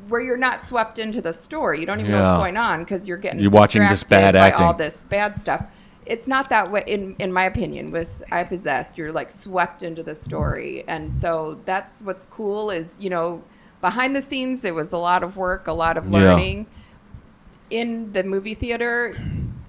where you're not swept into the story. You don't even know what's going on because you're watching this bad acting. All this bad stuff. It's not that way, in my opinion. With iPossessed, you're like swept into the story. And so that's what's cool is, behind the scenes, it was a lot of work, a lot of learning. In the movie theater,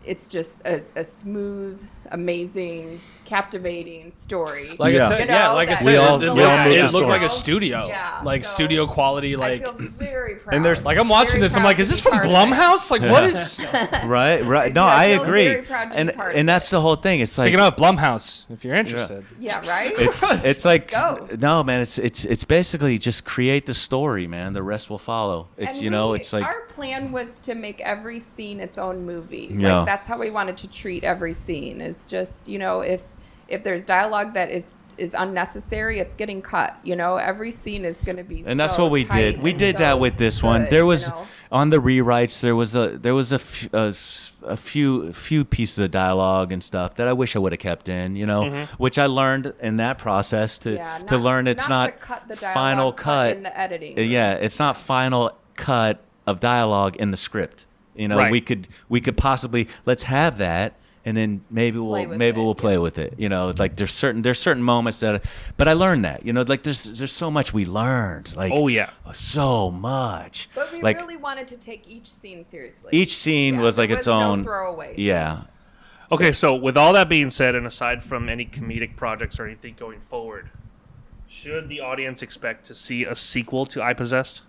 it's just a smooth, amazing, captivating story. Like Yeah. I said, You know, yeah, like I that said, all- it, we all looked- moved it the looked story. like a studio, Yeah, like so studio quality. I Like, feel very proud. And there's- like I'm watching Very this, I'm proud like, to is this be from part of it. Blumhouse? Like, what is? Right. No, I I feel agree. very proud to be part of And it. that's the whole thing. It's like Speaking of Blumhouse, if you're interested, Yeah, right? it's like go. no, man. It's basically just create the story, man. The rest will follow. It's And it's like our plan was to make every scene its own movie. Yeah. Like that's how we wanted to treat every scene. It's just, if there's dialogue that is unnecessary, it's getting cut. Every scene is going to be and that's so what we tight did. We and did so that with this one. good, There was you know? on the rewrites. There was a few pieces of dialogue and stuff that I wish I would have kept in. Which I learned in that process to learn it's not not to cut the dialogue, final but cut in the editing. Yeah, it's not final cut of dialogue in the script. Right. we could possibly let's have that. And then maybe Play with we'll it, play with it. Like there's certain moments but I learned that. Like there's so much we learned. Like Oh, yeah. so much. But we like really wanted to take each scene seriously. each scene Yeah, was like there its was own. No throwaway. Yeah. Okay, so with all that being said, and aside from any comedic projects or anything going forward, should the audience expect to see a sequel to iPossessed?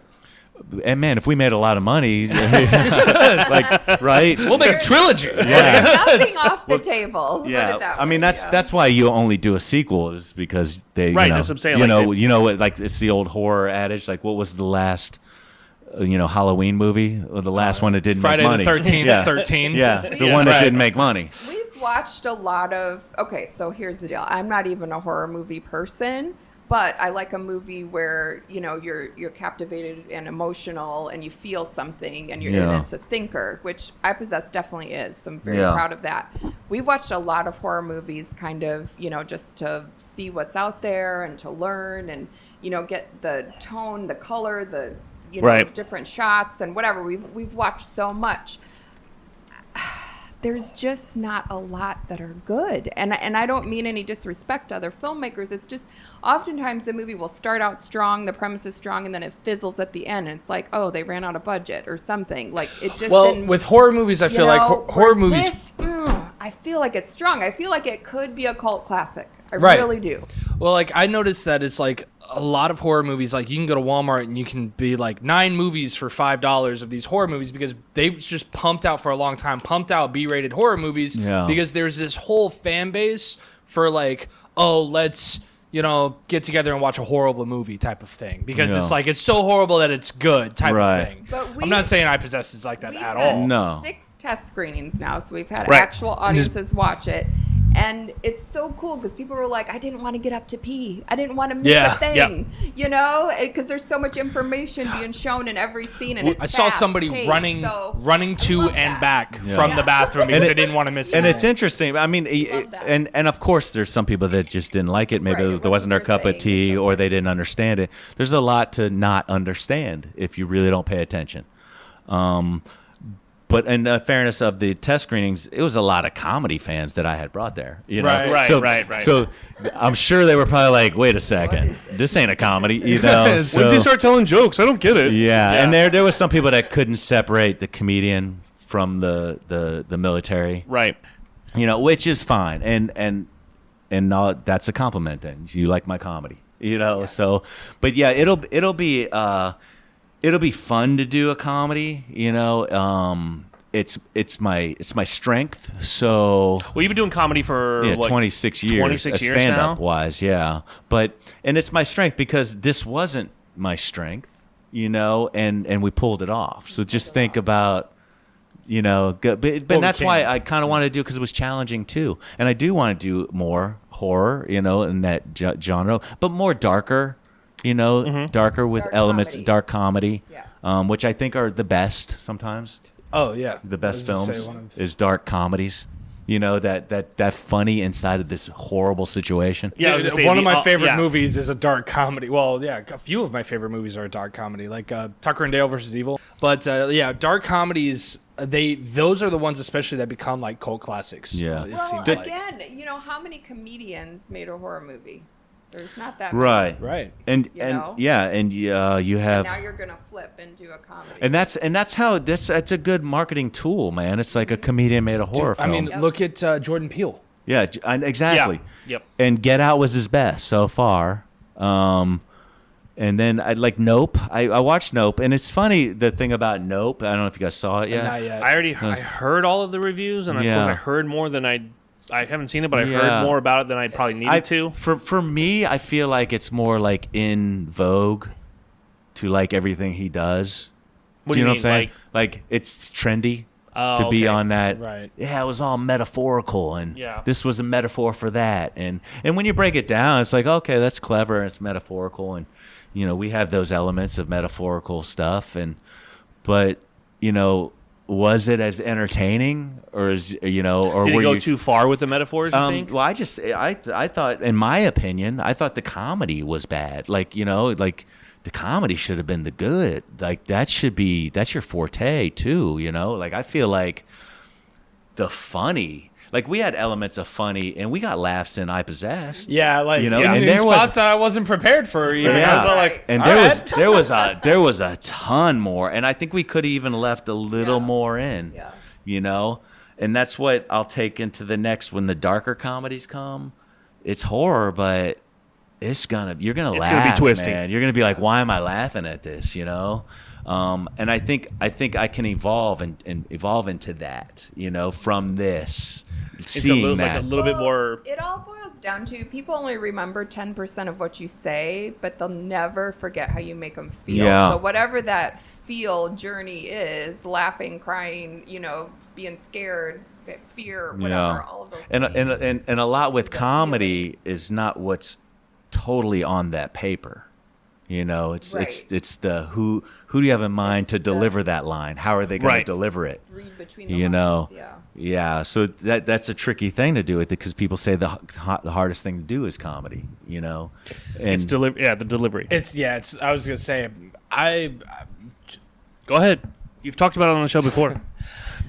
And man, if we made a lot of money, it's like right. we'll make a trilogy. Yeah. Nothing off the table. Put Yeah, it that I mean way, that's why you only do a sequel is because they Right, that's what I'm saying, like, you know what like it's the old horror adage like what was the last Halloween movie or the last one that didn't Friday make money the 13th, yeah 13. yeah the Yeah, one that right. didn't make money We've watched a lot of. Okay, so here's the deal. I'm not even a horror movie person, but I like a movie where you're captivated and emotional, and you feel something, and and it's a thinker, which iPossessed definitely is. So I'm very Yeah. proud of that. We've watched a lot of horror movies, kind of just to see what's out there and to learn and get the tone, the color, the Right. different shots and whatever. We've watched so much. There's just not a lot that are good. And I don't mean any disrespect to other filmmakers. It's just oftentimes the movie will start out strong, the premise is strong, and then it fizzles at the end. And it's like, oh, they ran out of budget or something. Like it just Well, didn't, with horror movies, I feel like horror whereas movies. this, I feel like it's strong. I feel like it could be a cult classic. I Right. really do. Well, like I noticed that it's like a lot of horror movies. Like you can go to Walmart and you can be like 9 movies for $5 of these horror movies because they've just pumped out for a long time, pumped out B-rated horror movies. Yeah. Because there's this whole fan base for like, oh, let's get together and watch a horrible movie type of thing because Yeah. it's like it's so horrible that it's good type Right. of thing. But I'm not saying iPossessed is like that We've at had all. No. 6 test screenings now, so we've had Right. actual audiences watch it. And it's so cool because people were like, I didn't want to get up to pee. I didn't want to miss Yeah, a thing, because there's so much information being shown in every scene. And it's I saw fast somebody paced, running I to love and that. back Yeah. from the bathroom because And they it- didn't want to miss it. and it's interesting. I mean, Love that. and of course, there's some people that just didn't like it. Maybe Right, it there wasn't their wasn't cup their of thing. tea, It's or okay. they didn't understand it. There's a lot to not understand if you really don't pay attention. But in fairness of the test screenings, it was a lot of comedy fans that I had brought there. Right. Right, so, right. So I'm sure they were probably like, "Wait a second, this ain't a comedy," When'd So, you start telling jokes? I don't get it. yeah, and there was some people that couldn't separate the comedian from the military. Right. Which is fine, and that's a compliment. Then you like my comedy, So, but yeah, it'll be fun to do a comedy. It's my strength. So Well, you've been doing comedy for yeah, what, 26 years, 26 years stand now? up wise, yeah. And it's my strength because this wasn't my strength, and we pulled it off. So just think about. But that's why I kind of wanted to do because it was challenging too, and I do want to do more horror, in that genre, but more darker, darker with Dark elements, comedy. dark comedy, Yeah. which I think are the best sometimes. Oh yeah, The best I was gonna films say one of- is dark comedies. That funny inside of this horrible situation. Yeah, I was Dude, gonna say one of the- my favorite yeah. movies is a dark comedy. Well, yeah, a few of my favorite movies are a dark comedy, like Tucker and Dale versus Evil. But yeah, dark comedies. Those are the ones especially that become like cult classics. Yeah. It Well, seems like. again, how many comedians made a horror movie? There's not that Right. Right. And You know? you have Now you're gonna flip into a comedy. and that's how that's a good marketing tool, man. It's like a comedian made a horror I film. mean, Yep. look at Jordan Peele. Yeah, exactly. Yeah. Yep. And Get Out was his best so far. And then I like Nope. I watched Nope, and it's funny the thing about Nope. I don't know if you guys saw it yet. Not yet. I heard all of the reviews, and of Yeah. course I heard more than I haven't seen it, but I Yeah. heard more about it than I probably needed to. For me, I feel like it's more like in vogue to like everything he does. What do you know mean? what I'm saying? Like it's trendy Oh, to be okay. on that. Right. Yeah, it was all metaphorical, and Yeah. this was a metaphor for that. And when you break it down, it's like, okay, that's clever, and it's metaphorical, and we have those elements of metaphorical stuff, but was it as entertaining, or or Did it were go you too far with the metaphors, you think? well, I thought, in my opinion, I thought the comedy was bad. Like the comedy should have been the good. Like that's your forte too. Like I feel like the funny. Like we had elements of funny, and we got laughs in iPossessed. Yeah, like and in there was spots I wasn't prepared for. Even. I was all like, and all there right. there was a ton more, and I think we could have even left a little Yeah. more in. Yeah. And that's what I'll take into the next when the darker comedies come. It's horror, but you're gonna It's laugh, gonna be twisty. man. You're gonna be like, why am I laughing at this? And I think I can evolve and evolve into that. From this, It's a seeing little, that. like a little bit more. It all boils down to people only remember 10% of what you say, but they'll never forget how you make them feel. Yeah. So whatever that feel journey is, laughing, crying, being scared, fear, whatever, all of those and things. and a lot with comedy is not what's totally on that paper. It's Right. it's the who do you have in mind It's to the- deliver that line? How are they going Right. to deliver it? Read between the You know, lines, yeah. Yeah, so that's a tricky thing to do with it because people say the hardest thing to do is comedy. And It's the delivery. It's. I was gonna say, I Go ahead. You've talked about it on the show before.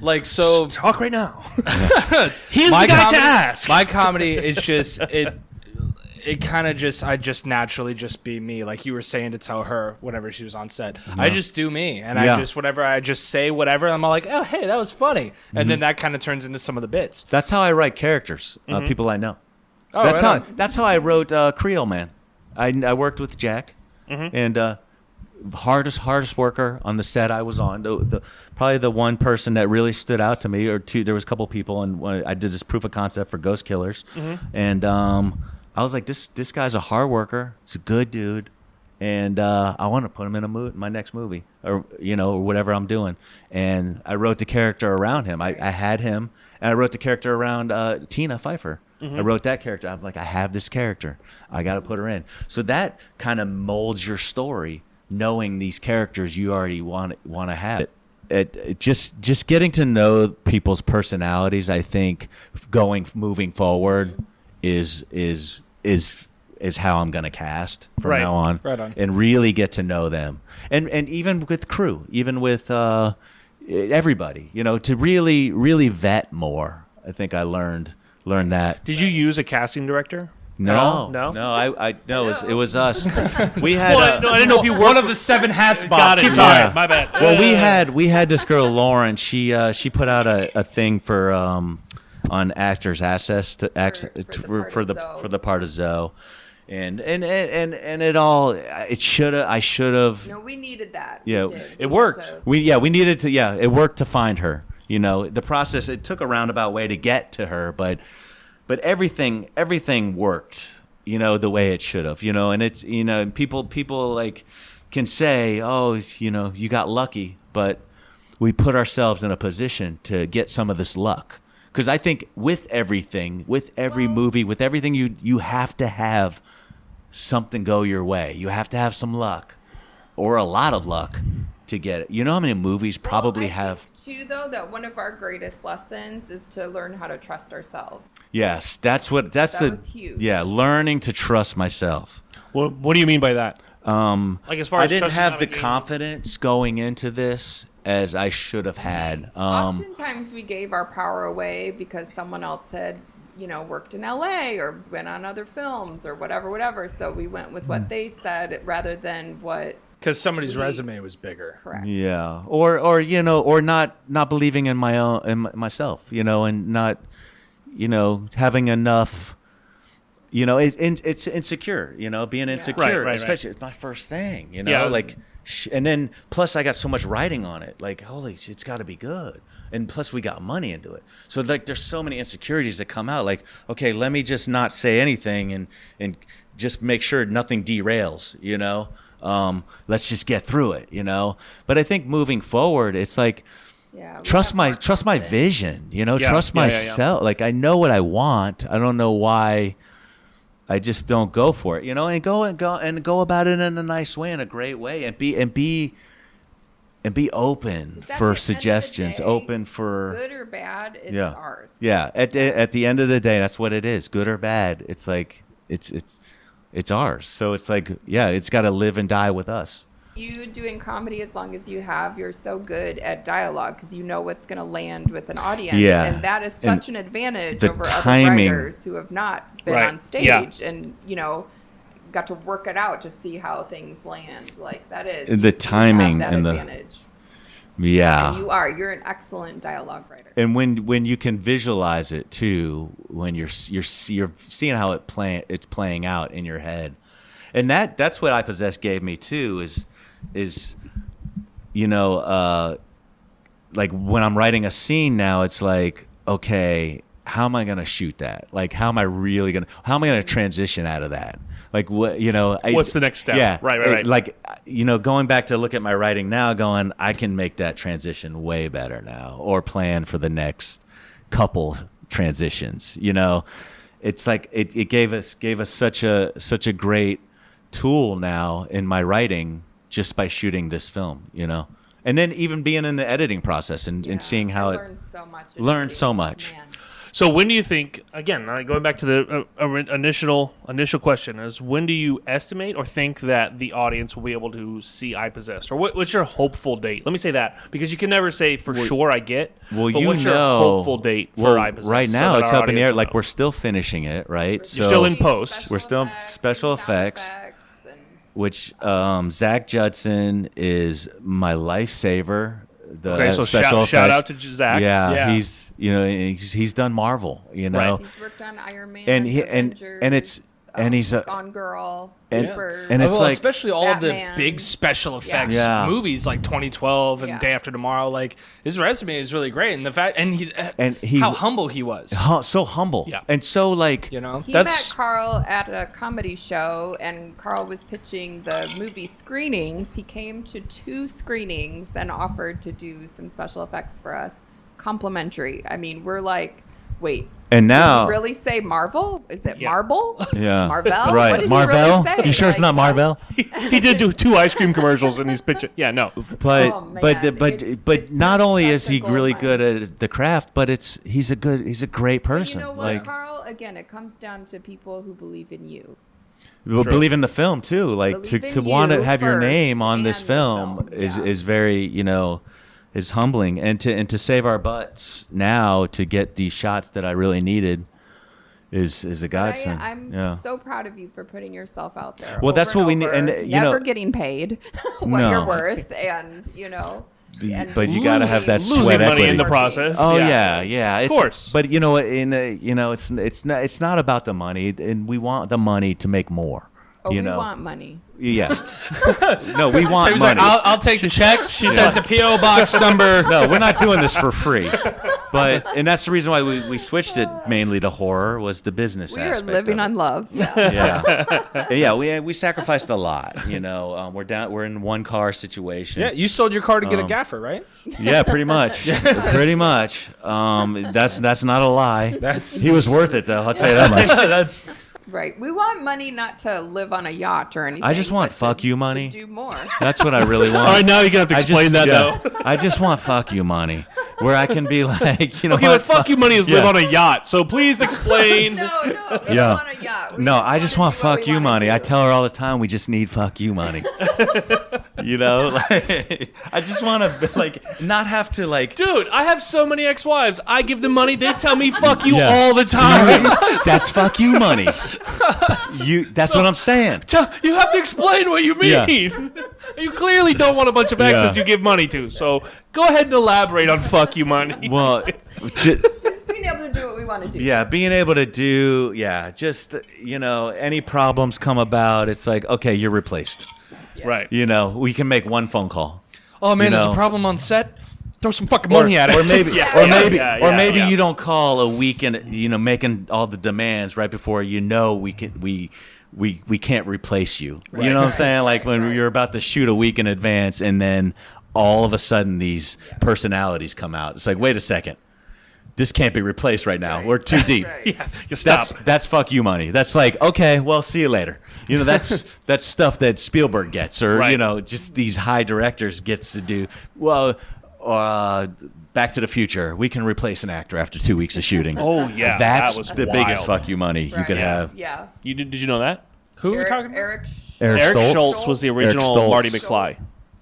like so. Talk right now. He's my the guy comedy, to ask. My comedy is just it kind of just I just naturally just be me, like you were saying to tell her whenever she was on set. I just do me, and Yeah. I just say whatever. I'm all like, oh hey, that was funny, and then that kind of turns into some of the bits. that's how I write characters. People I know. Oh, that's right how that's how I wrote Creole Man. I worked with Jack, and hardest worker on the set I was on. The probably the one person that really stood out to me, or two. There was a couple people, and I did this proof of concept for Ghost Killers, and I was like, this guy's a hard worker. He's a good dude, and I want to put him in my next movie, or or whatever I'm doing. And I wrote the character around him. I had him, and I wrote the character around Tina Pfeiffer. I wrote that character. I'm like, I have this character. I got to put her in. So that kind of molds your story, knowing these characters you already want to have. It just getting to know people's personalities. I think moving forward is how I'm going to cast from Right. now on, Right on. and really get to know them, and even with crew, even with everybody, to really vet more. I think I learned that. Did you use a casting director? No, No? I no, it was us. We had I didn't know if you were One of the 7 hats, Bob. Got it. Keep Sorry, Yeah. my bad. Well, we had this girl Lauren. She put out a thing for on Actors Access for the part of Zoe, and it all I should have. No, we needed that. Yeah. We did. It We worked. had to- We needed to. Yeah, it worked to find her. The process, it took a roundabout way to get to her, but everything worked, the way it should have, and it's, people like can say, oh, you got lucky, but we put ourselves in a position to get some of this luck. Because I think with everything, with every movie, with everything, you have to have something go your way. You have to have some luck or a lot of luck to get it. You know how many movies probably I have... think, too, though, that one of our greatest lessons is to learn how to trust ourselves. Yes, that's That was huge. Yeah, learning to trust myself. What do you mean by that? Like as far I as didn't trusting have the navigating- confidence going into this as I should have had. Oftentimes we gave our power away because someone else had worked in LA or been on other films or whatever. So we went with what they said rather than what. Because somebody's resume was bigger. Correct. Yeah. Or not believing in myself, and not, having enough. It's insecure, being insecure, Right. especially it's my first thing, Yeah. And then plus I got so much writing on it, like, holy shit, it's got to be good. And plus we got money into it. So there's so many insecurities that come out, like, okay, let me just not say anything and just make sure nothing derails, let's just get through it, But I think moving forward, it's like, trust my vision, trust myself. Like, I know what I want. I don't know why I just don't go for it, and go about it in a nice way, in a great way, and be open for suggestions, open for good or bad. It's ours. Yeah, at the end of the day, that's what it is, good or bad. It's like it's ours. So it's like, it's got to live and die with us. You doing comedy, as long as you're so good at dialogue because you know what's going to land with an audience. Yeah. And that is such an advantage over timing. other writers who have not been on stage and, got to work it out to see how things land. Like, that is The timing have that and advantage. Yeah. And you're an excellent dialogue writer. And when you can visualize it too, when you're seeing how it's playing out in your head. And that's what iPossessed gave me too, is like when I'm writing a scene now, it's like, okay, how am I going to shoot that? Like, how am I going to transition out of that? Like, what, what's the next step? Yeah. Right. Like, going back to look at my writing now, going, I can make that transition way better now, or plan for the next couple transitions, It's like, it gave us such a great tool now in my writing just by shooting this film, and then even being in the editing process and seeing how learned so much. Man. So when do you think, again, going back to the initial question, is when do you estimate or think that the audience will be able to see iPossessed? Or what's your hopeful date? Let me say that, because you can never say for sure I get, well, but what's your hopeful date for iPossessed? Right now it's up in the air. Like, we're still finishing it, right? You're still in post. We're still special effects. Which Zach Judson is my lifesaver. Okay, so shout out to Zach. Yeah, he's done Marvel. Right. He's worked on Iron Man, Avengers, and he's Gone Girl, and it's like, like, especially all of the Batman. big special effects Yeah. movies like 2012 and Day After Tomorrow. Like, his resume is really great, and the fact he how humble he was. So humble, Yeah. and so like, He met Carl at a comedy show, and Carl was pitching the movie screenings. He came to 2 screenings and offered to do some special effects for us, complimentary. I mean, we're like, wait. And now, did he really say Marvel? Is it Yeah. Marvel? Yeah. Marvel? Right. What did Marvel? He really say? You sure it's not Marvel? He did do 2 ice cream commercials and he's pitching. Yeah, no. But Oh, man. but not just only such is a he gold really mine. good at the craft, but he's a great But person. you know what, Like, Carl? Again, it comes down to people who believe in you. believe in the film too. Like, Believe to in want to you have your first name on this and the film film, yeah. is very, is humbling, and to save our butts now to get these shots that I really needed is a godsend. I'm so proud of you for putting yourself out there. Well, that's over what we and need, over, and, never getting paid what No. you're worth, and But you got to have that Losing sweat money equity in the process. Oh Yeah. yeah. Of course. But it's not about the money, and we want the money to make more. Oh, we want money. Yes. No, we want He was money. like, I'll take the check. She sent to P.O. Box number. No, we're not doing this for free. And that's the reson why we switched it mainly to horror, was the business We are aspect living of on it. love. Yeah. Yeah. We sacrificed a lot. We're in one car situation. Yeah, you sold your car to get a gaffer, right? Yeah, pretty much. Pretty much. That's not a lie. He was worth it, though. I'll tell you that much. That's Right. We want money not to live on a yacht or anything. I just want but fuck you money. To do more. That's what I really want. All right, now you're going to have to explain that, though. I just want fuck you money. where I can be like, you know, Okay, what? but fuck you money is live on a yacht. So please explain. No, we don't want a yacht. We No, I just wanna want do what fuck we you wanna money. do. I tell her all the time, we just need fuck you money. You know, like, I just want to like not have to like. Dude, I have so many ex-wives. I give them money. They tell me fuck you Yeah. all the time. That's fuck you money. That's what I'm saying. You have to explain what you mean. Yeah. You clearly don't want a bunch of exes Yeah. you give money to. So go ahead and elaborate on fuck you money. Well, Just being able to do what we want to do. yeah, being able to do, just, you know, any problems come about, it's like, okay, you're replaced. Right. You know, we can make one phone call. Oh man, You there's know. a problem on set. Throw some fucking money at it. Or maybe, Yeah, or maybe yeah. you don't call a week and, you know, making all the demands right before you know we can't replace you. You know what I'm saying? Like when you're about to shoot a week in advance and then all of a sudden these personalities come out. It's like, wait a second. This can't be replaced right now. Right. We're too deep. Right. Yeah. You stop. That's fuck you money. That's like, okay, well, see you later. You know, that's stuff that Spielberg gets, or Right. you know, just these high directors gets to do. Well, Back to the Future, we can replace an actor after 2 weeks of shooting. Oh, yeah. that's that was the wild. biggest fuck you money you Right. could have. Yeah. Did you know that? Who are we Eric, talking about? Eric Eric Stoltz? Schultz was the original Stoltz. Marty McFly.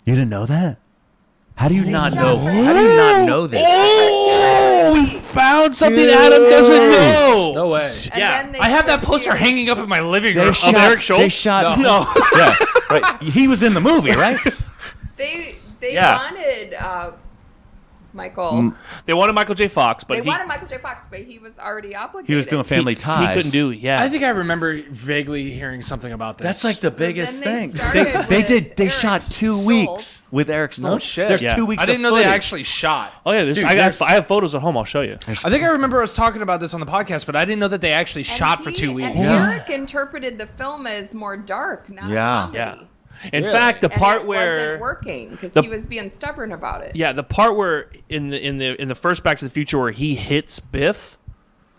You didn't know that? How do you not know? How do you not know this? Oh, we found something Adam doesn't know. No way. And Yeah. then they I have that switched poster gears. hanging up in my living They room. shot, Eric Schultz? They shot. No. Yeah, right. He was in the movie, right? They Yeah. wanted Michael. They wanted Michael J. Fox, but They he wanted Michael J. Fox, but he was already obligated. He was doing Family Ties. he couldn't do. Yeah. I think I remember vaguely hearing something about this. That's like the So biggest then thing. they started They with They Eric shot 2 Stoltz. weeks with Eric Stoltz. No shit. There's Yeah. 2 weeks. I didn't of know they footage. actually shot. Oh yeah, Dude, I have photos at home. I'll show you. I think I remember us talking about this on the podcast, but I didn't know that they actually And shot for he- 2 weeks. And Yeah. Eric interpreted the film as more dark, not Yeah. comedy. Yeah. In Really? fact, the And part it where wasn't working because the- he was being stubborn about it. the part where in the first Back to the Future where he hits Biff,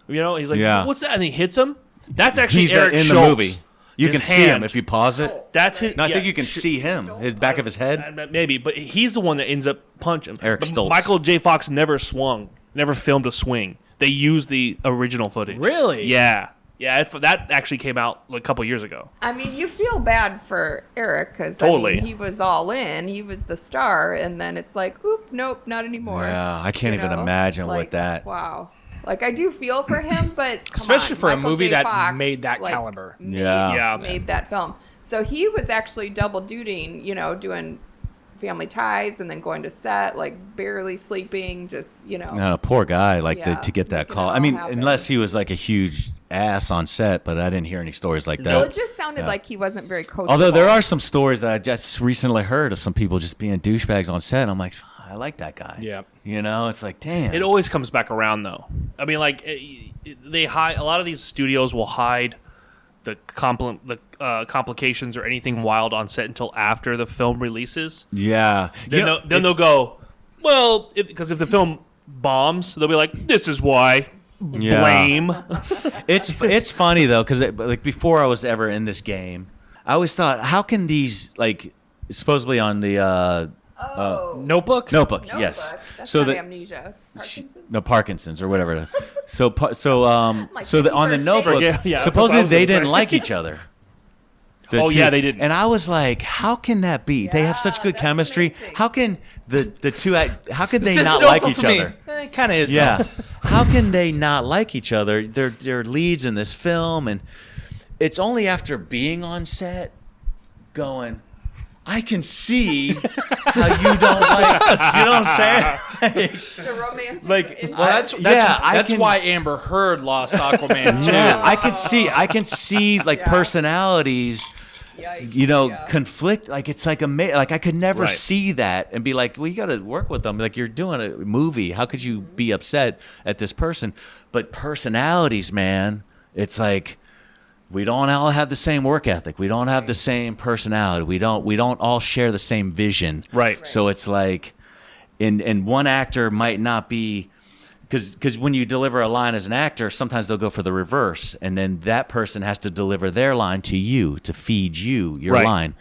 you know, he's like, Yeah. "What's that?" And he hits him. That's actually He's Eric in Schultz. the movie. You His can see him hand. if you pause it. That's his. No, I yeah. think you can see him, his back of his head. Maybe, but he's the one that ends up punching. Eric But Stoltz. Michael J. Fox never filmed a swing. They used the original footage. Really? Yeah. Yeah, that actually came out like a couple years ago. I mean, you feel bad for Eric because Totally. he was all in. He was the star, and then it's like, oop, nope, not anymore. Yeah, I can't You even know? imagine what Like, that. Wow. Like I do feel for him, but come Especially on, for a Michael movie J. that Fox, made that like, caliber. Yeah. Yeah. made that film. So he was actually double dutying, you know, doing Family Ties and then going to set, like barely sleeping, just No, poor guy, like Yeah, to get that making call. it I all mean, happen. unless he was like a huge ass on set, but I didn't hear any stories like that. Well, it just sounded Yeah. like he wasn't very coachable. Although there are some stories that I just recently heard of some people just being douchebags on set. I'm like, I like that guy. Yeah. You know, it's like, damn. It always comes back around, though. I mean, like they hide. A lot of these studios will hide the complications or anything wild on set until after the film releases. Yeah. Then, You know, they'll it's- go, well, because if the film bombs, they'll be like, this is why. Yeah. Blame. It's funny though, because like before I was ever in this game, I always thought, how can these like supposedly on the Notebook? Notebook, Notebook. yes. That's So not the amnesia. Parkinson's? no Parkinson's or whatever. So like on the 51st Notebook, Yeah, yeah, that's what I supposedly was they gonna didn't say. like each other. The Oh, two. yeah, they didn't. And I was like, how can that be? They have such Yeah, good that's chemistry. amazing. How can the two how could they This is not Notebook like each for me. other? It kind of is. Yeah. though. How can they not like each other? They're leads in this film, and it's only after being on set going, I can see how you don't like. You know what I'm saying? The romantic. Like, interest. Well, that's Yeah, I that's can- why Amber Heard lost Aquaman too. Yeah, I can see like Yeah. personalities, Yikes, you know, yeah. conflict. Like it's like like I could never Right. see that and be like, well, you got to work with them. Like you're doing a movie. How could you be upset at this person? But personalities, man, it's like we don't all have the same work ethic. We don't have the same personality. We don't all share the same vision. Right. So it's like, and one actor might not be. Because when you deliver a line as an actor, sometimes they'll go for the reverse, and then that person has to deliver their line to you to feed you your Right. line.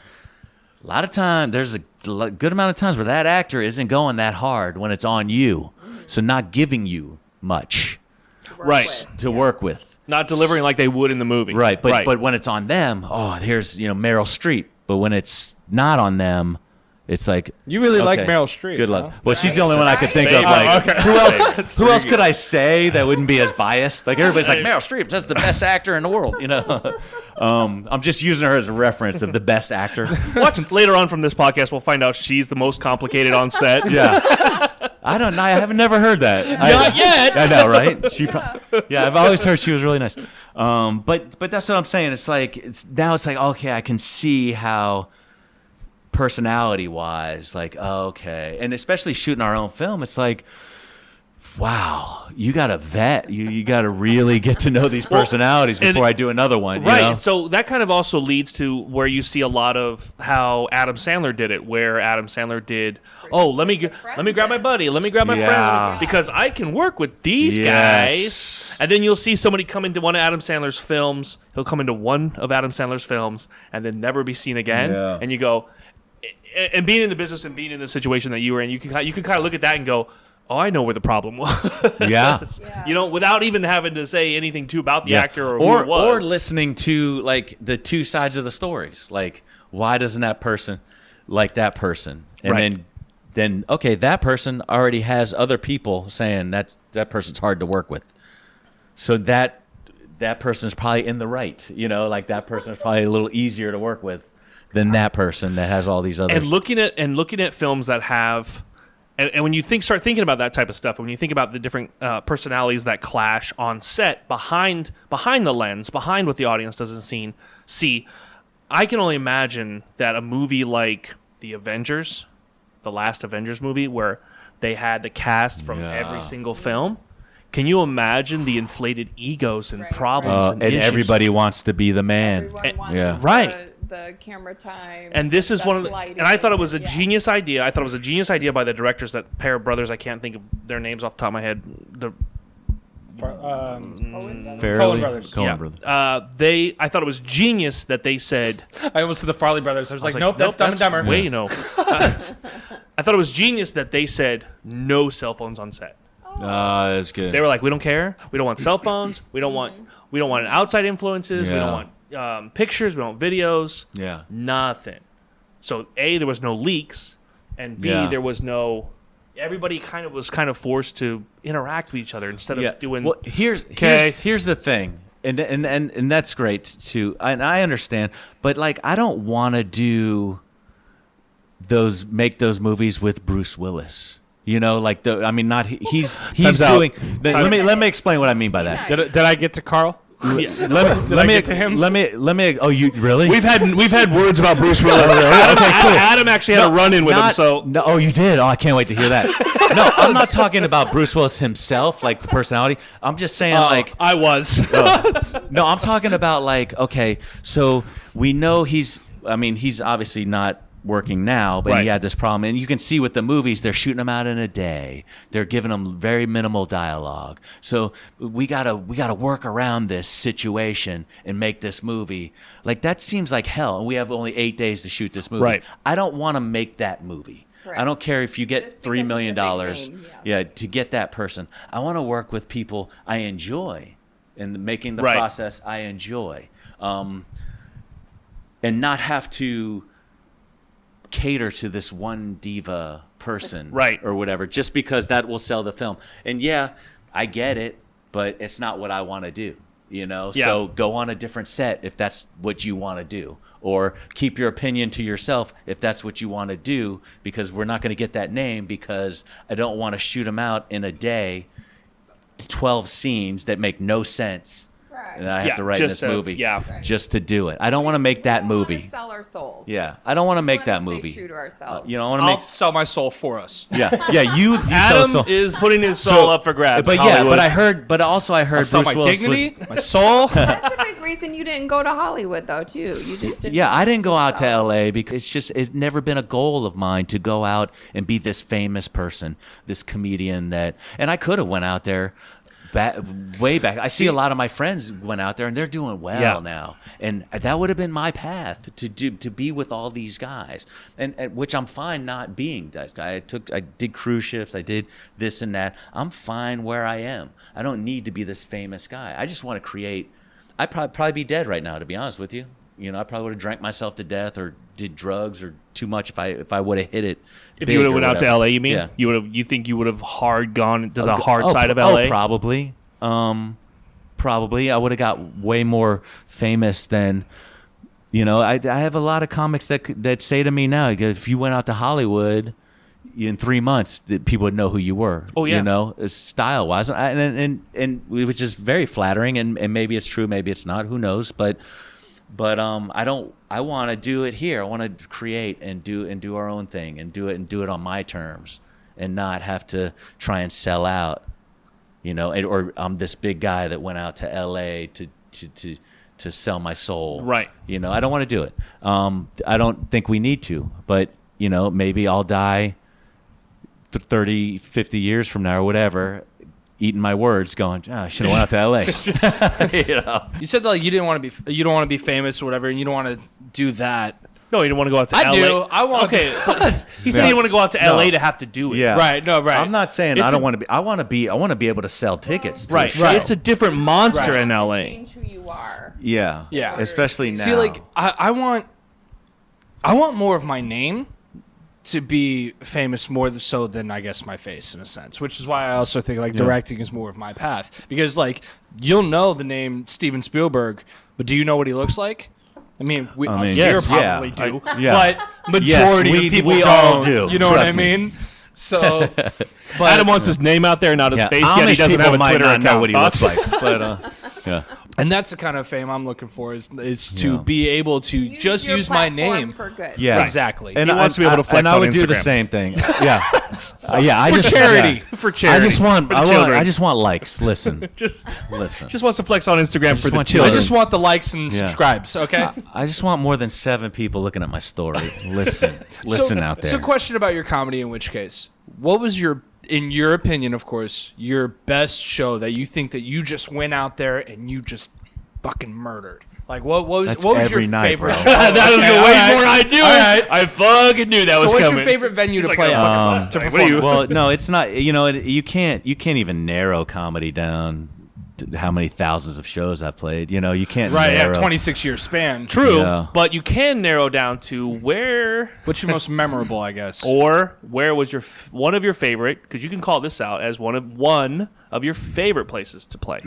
A lot of time, there's a good amount of times where that actor isn't going that hard when it's on you. So not giving you much Right. to work with. Not delivering like they would in the movie. Right. But when it's on them, here's, Meryl Streep. But when it's not on them, it's like, You really like okay, Meryl Streep. good luck. Huh? Well, she's the only one I could think of. Right. Like, who else could I say that wouldn't be as biased? Like everybody's like, Meryl Streep, that's the best actor in the world. I'm just using her as a reference of the best actor. Watch later on from this podcast, we'll find out she's the most complicated on set. Yeah. I don't know. I haven't never heard that. Not yet. I know, right? I've always heard she was really nice. But that's what I'm saying. It's like okay, I can see how personality wise, okay, and especially shooting our own film, it's like, wow, you got to vet. You got to really get to know these personalities before I do another one. Right. You know? So that kind of also leads to where you see a lot of how Adam Sandler did it, where Adam Sandler did, let me grab my buddy, let me grab my friend, because I can work with these guys. And then you'll see somebody come into one of Adam Sandler's films. He'll come into one of Adam Sandler's films and then never be seen again. Yeah. And you go, and being in the business and being in the situation that you were in, you can kind of look at that and go, oh, I know where the problem was. Yeah. Without even having to say anything too about the actor or who it was. Or listening to the two sides of the stories. Like, why doesn't that person like that person? And then okay, that person already has other people saying that person's hard to work with. So that person's probably in the right. That person's probably a little easier to work with than that person that has all these others. And looking at films that have, and when you start thinking about that type of stuff, when you think about the different personalities that clash on set behind the lens, behind what the audience doesn't see, I can only imagine that a movie like the Avengers, the last Avengers movie, where they had the cast from every single film. Can you imagine the inflated egos and problems and issues? Everybody wants to be the man. Right. The camera time. And this is one of the, and I thought it was a genius idea. I thought it was a genius idea by the directors, that pair of brothers. I can't think of their names off the top of my head. Coen brothers. Coen brothers. I thought it was genius that they said. I almost said the Farley brothers. I was like, nope, that's Dumb and Dumber. Way no. I thought it was genius that they said no cell phones on set. That's good. They were like, we don't care. We don't want cell phones. We don't want outside influences. We don't want pictures. We don't want videos. Yeah. Nothing. So A, there was no leaks, and B, there was no. Everybody was forced to interact with each other instead of doing. Well, here's the thing, and that's great too, and I understand, but I don't want to make those movies with Bruce Willis. He's doing. Let me explain what I mean by that. Did I get to Carl? Let me get to him. Let me. Oh, you really? We've had words about Bruce Willis. Adam actually had a run-in with him. So no, oh, you did. Oh, I can't wait to hear that. No, I'm not talking about Bruce Willis himself, like the personality. I'm just saying, I was. No, I'm talking about okay. So we know he's obviously not working now, but he had this problem, and you can see with the movies, they're shooting them out in a day. They're giving them very minimal dialogue. So we gotta work around this situation and make this movie. That seems like hell, and we have only 8 days to shoot this movie. Right. I don't want to make that movie. Correct. I don't care if you get $3 million to get that person. I want to work with people I enjoy, and making the process I enjoy, and not have to cater to this one diva person, or whatever, just because that will sell the film. And I get it, but it's not what I want to do. So go on a different set if that's what you want to do, or keep your opinion to yourself if that's what you want to do, because we're not going to get that name, because I don't want to shoot them out in a day, 12 scenes that make no sense. And I have to write this movie just to do it. I don't want to make that movie. We want to sell our souls. Yeah, I don't want to make that movie. Stay true to ourselves. I want to I'll sell my soul for us. Yeah. You Adam is putting his soul up for grabs. But Hollywood. I heard Bruce my Willis dignity, my soul. That's a big reason you didn't go to Hollywood, though, too. You just didn't. Yeah, I didn't go out to LA because it's never been a goal of mine to go out and be this famous person, this comedian and I could have went out there. way back. I see a lot of my friends went out there and they're doing well now, and that would have been my path to be with all these guys, and which I'm fine not being that guy. I did cruise ships, I did this and that. I'm fine where I am. I don't need to be this famous guy. I just want to create. I'd probably be dead right now, to be honest with you. You know, I probably would have drank myself to death or did drugs or too much if I would have hit it. If you would have went out to LA, you mean? Yeah. You think you would have gone to the hard side of LA? Oh, probably. Probably. I would have got way more famous than, you know, I have a lot of comics that say to me now, if you went out to Hollywood in 3 months, that people would know who you were. Oh, yeah. You know, style wise. And which is very flattering, and maybe it's true, maybe it's not, who knows, but I want to do it here. I want to create and do our own thing and do it on my terms and not have to try and sell out, you know, or I'm this big guy that went out to LA to sell my soul. Right. You know, I don't want to do it. I don't think we need to, but you know, maybe I'll die 30, 50 years from now or whatever, eating my words, going, I should have went out to LA. You know? You said that like, you don't want to be famous or whatever, and you don't want to do that. No, you don't want to go out to LA. I do. I want. Okay, he said he didn't want to go out to LA to have to do it. Yeah. Right. No. Right. I'm not saying I don't want to be. I want to be able to sell tickets. To Right. a show. It's a different monster in LA. Change who you are. Yeah. Yeah. Especially now. See, like I want more of my name to be famous more so than I guess my face in a sense, which is why I also think like directing is more of my path, because like you'll know the name Steven Spielberg, but do you know what he looks like? I mean, you yes, probably do, yeah. but majority of people we don't, all do. You know what I mean? So, but Adam wants his name out there, not his face. Amish Yet he doesn't have a might Twitter not account. know what he looks like, but yeah. And that's the kind of fame I'm looking for is to be able to use my name for good. Yeah, exactly. And he wants to be able to flex and I on would do the Instagram. same thing. Yeah, I for just charity. yeah. For charity. I just want likes. Listen, just listen. just wants to flex on Instagram for the want children. I just want the likes and subscribes. Okay. I just want more than 7 people looking at my story. Listen out there. So, question about your comedy. In which case, what was in your opinion, of course, your best show that you think that you just went out there and you just fucking murdered? Like, what was every your night, favorite? bro. That was the way more I knew it. Right. I fucking knew that was So, what's coming. your favorite venue to He's play like, at? to perform? Well, no, it's not. You know, you can't even narrow comedy down to how many thousands of shows I've played. You know, you can't Right, narrow. 26-year span. True, Yeah. but you can narrow down to where What's your most memorable, I guess? or where was your one of your favorite? Because you can call this out as one of your favorite places to play.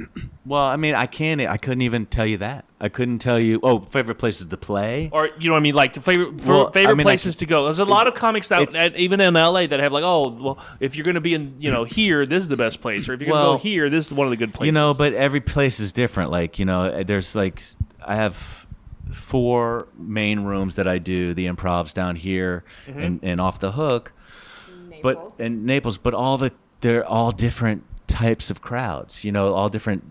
Well, I mean, I couldn't even tell you that. I couldn't tell you. Oh, favorite places to play. Or you know what I mean, like the favorite Well, I mean, places like, to go. There's a lot of comics that even in LA that have like, oh, well, if you're gonna be in here, this is the best place, or if you're gonna go here, this is one of the good places. You know, but every place is different. Like, you know, there's like I have 4 main rooms that I do the improvs down here and off the hook, Naples, but they're all different types of crowds, you know, all different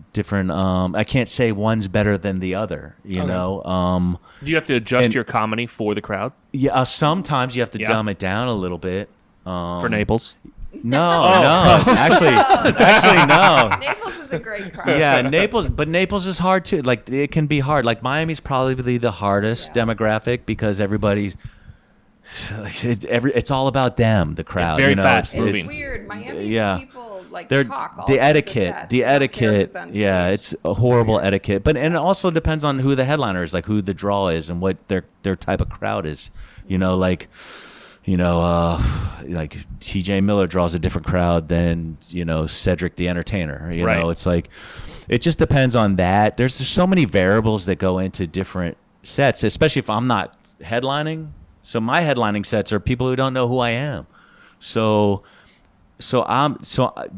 I can't say one's better than the other, you know. Do you have to adjust your comedy for the crowd? Yeah, sometimes you have to dumb it down a little bit. For Naples? No, actually no. Naples is a great crowd. Yeah, Naples is hard too. Like, it can be hard. Like, Miami's probably the hardest demographic because everybody's it's all about them, the crowd. Very you know? fast It's moving. weird. Miami people They're talk all the through etiquette, sets. the They don't care etiquette. who's on Yeah, stage. it's a horrible etiquette. But and it also depends on who the headliner is, like who the draw is, and what their type of crowd is. You know, like T.J. Miller draws a different crowd than Cedric the Entertainer. You know, it's like it just depends on that. There's just so many variables that go into different sets, especially if I'm not headlining. So my headlining sets are people who don't know who I am. So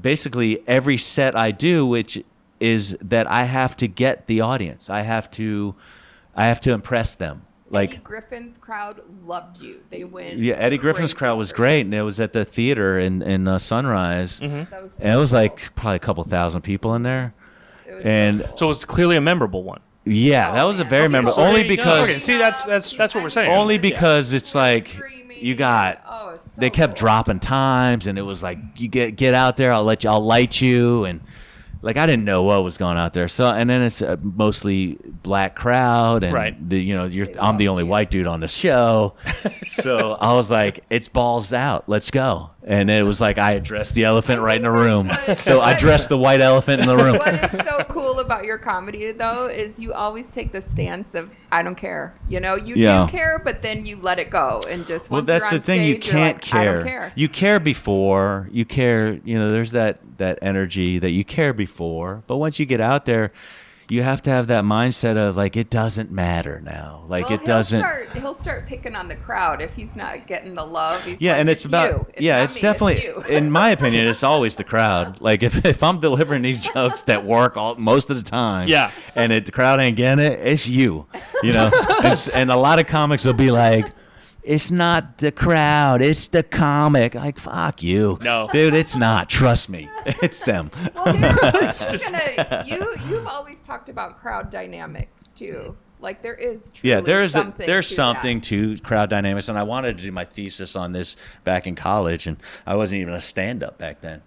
basically every set I do, which is that I have to get the audience. I have to impress them. Like, Eddie Griffin's crowd loved you. They went. Yeah, Eddie Griffin's crowd was great, and it was at the theater in Sunrise, That was so and it was cool. like probably a couple thousand people in there. It was And so cool. So it's clearly a memorable one. yeah, that was a man. very Okay, memorable. so there Only you go. because Okay, see, that's what we're saying. only because it's like Screaming. you got. Oh, it was so They kept cool. dropping times, and it was like you get out there. I'll light you, and like I didn't know what was going out there. So, and then it's a mostly black crowd, and Right. I'm the only white dude on the show. So I was like, it's balls out. Let's go. And it was like I addressed the elephant right in the room. So I dressed the white elephant in the room. What is so cool about your comedy, though, is you always take the stance of, I don't care. You know, you Yeah. do care, but then you let it go. And just Well, once that's you're the on thing. You stage, you're can't like, care. I don't care. You care before. You care. There's that energy that you care before. But once you get out there, you have to have that mindset of like, it doesn't matter now. Like Well, it doesn't. He'll start picking on the crowd if he's not getting the love. He's Yeah, like, and it's about you. yeah, not it's me, definitely you. in my opinion, it's always the crowd. Like if I'm delivering these jokes that work most of the time, Yeah. and the crowd ain't getting it, it's you. And a lot of comics will be like, it's not the crowd, it's the comic. Like, fuck you. No. Dude, it's not. Trust me. It's them. Well, Darryl, you've always talked about crowd dynamics too. Like there is truly Yeah, there's something something to crowd dynamics, and I wanted to do my thesis on this back in college, and I wasn't even a stand-up back then.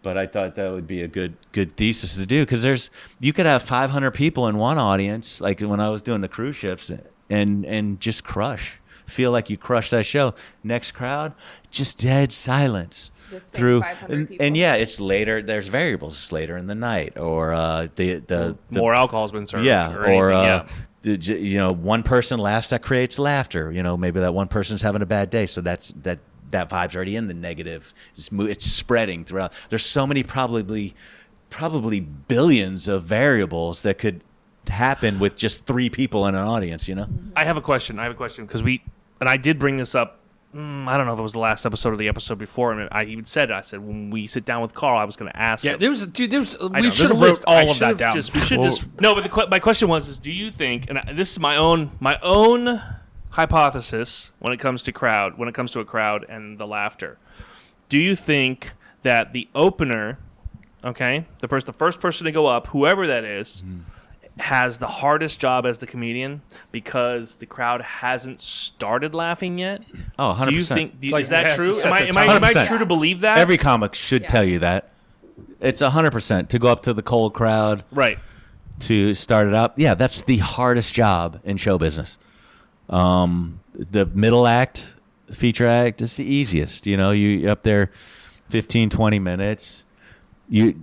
But I thought that would be a good thesis to do, because you could have 500 people in one audience, like when I was doing the cruise ships, and just feel like you crush that show. Next crowd, just dead silence. The same Through 500 people. and yeah, it's later. There's variables. It's later in the night, or the More alcohol's been served. yeah, or anything, one person laughs, that creates laughter. Maybe that one person's having a bad day, so that vibe's already in the negative. It's spreading throughout. There's so many probably billions of variables that could happen with just 3 people in an audience. I have a question because I did bring this up. I don't know if it was the last episode or the episode before, and I even said when we sit down with Carl, I was going to ask him. We I know, should there's have a wrote list. I all of should that have down. we should no, but my question was, do you think, and this is my own hypothesis when it comes to a crowd and the laughter, do you think that the opener, okay, the first person to go up, whoever that is, has the hardest job as the comedian because the crowd hasn't started laughing yet? Oh, 100%. Do you think like is that it has to true? set Am the I tone. 100%. true to believe that? Every comic should Yeah. tell you that. It's 100% to go up to the cold crowd right. to start it up. Yeah, that's the hardest job in show business. The middle act, feature act, is the easiest. You're up there 15, 20 minutes. You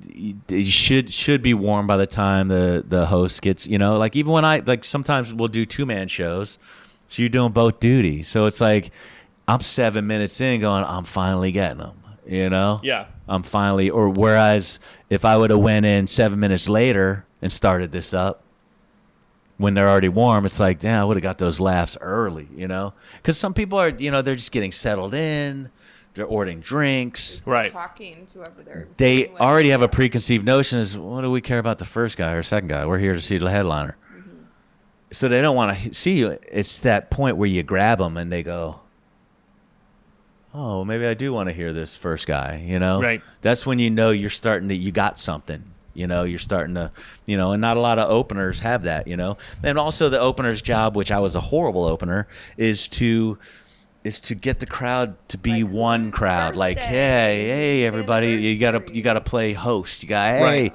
should be warm by the time the host gets, like even when sometimes we'll do 2-man shows, so you're doing both duties. So it's like I'm 7 minutes in going, I'm finally getting them, Yeah. I'm finally, or whereas if I would have went in 7 minutes later and started this up when they're already warm, it's like, damn, I would have got those laughs early, because some people are, they're just getting settled in. They're ordering drinks. Right. Talking to whoever they're They sitting with. already have a preconceived notion is, what do we care about the first guy or second guy? We're here to see the headliner. Mm-hmm. So they don't want to see you. It's that point where you grab them and they go, oh, maybe I do want to hear this first guy, Right. That's when you got something. You're starting to, and not a lot of openers have that, And also the opener's job, which I was a horrible opener, is to get the crowd to be Like, one whose crowd. Like, birthday? hey, everybody, you Anniversary. gotta play host. You got, hey, Right.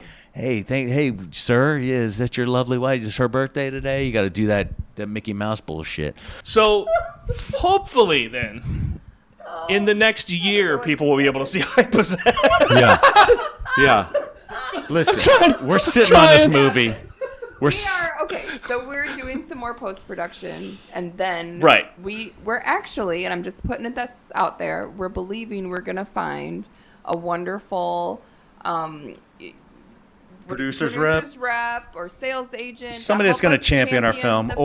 hey, sir, is that your lovely wife? Is her birthday today? You got to do that Mickey Mouse bullshit. So hopefully then, in the next year, people will be able to see iPossessed. Yeah. Listen, we're sitting on this movie. We are okay. So we're doing some more post production, and then Right. we're actually, and I'm just putting it out there. We're believing we're gonna find a wonderful Producers rep or sales agent. Somebody that's going to champion our film, the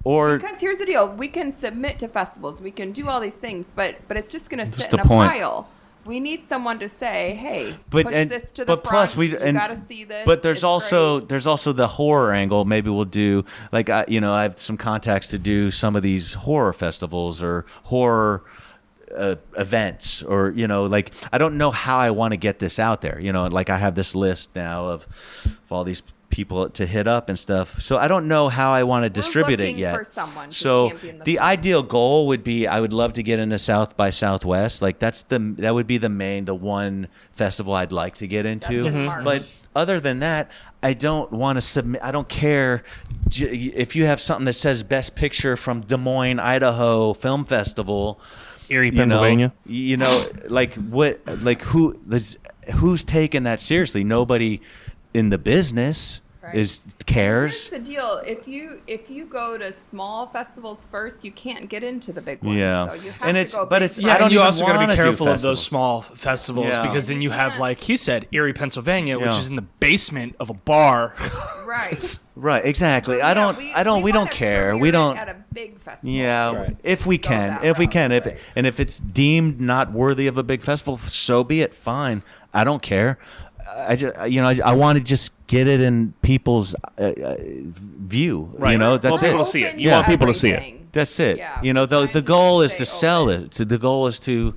or because here's the deal: we can submit to festivals, we can do all these things, but it's just going to sit the in a point. pile. We need someone to say, "Hey, But push and this to the but front. plus we you and got to see this." but there's It's also great. there's also the horror angle. Maybe we'll do like I have some contacts to do some of these horror festivals or horror events, or like I don't know how I want to get this out there. Like I have this list now of all these people to hit up and stuff. So I don't know how I want to distribute it yet. For someone to so champion the film. ideal goal would be I would love to get into South by Southwest. Like that would be the one festival I'd like to get into. That's in March. But other than that, I don't want to submit. I don't care if you have something that says Best Picture from Des Moines, Idaho Film Festival, Erie, Pennsylvania. Who's taking that seriously? Nobody in the business Right. cares. Here's the deal: if you go to small festivals first, you can't get into the big ones. Yeah. So you have And to it's- go but big it's- ones. I Yeah, don't and you even also got to wanna be do careful of those festivals. small festivals Yeah. because then you have, like he said, Erie, Pennsylvania, which Yeah. is in the basement of a bar. Right. Right, exactly. Yeah, We don't wanna care. premiere We it don't. at a big festival. Yeah, Right. if we Go can, that if we route, can, right. if it's deemed not worthy of a big festival, so be it. Fine, I don't care. I want to just get it in people's view. Right. You know, that's Well, it. people see it. You Yeah. want people to see it. Everything. That's it. Yeah, You know, trying the to goal is stay to sell open. it. The goal is to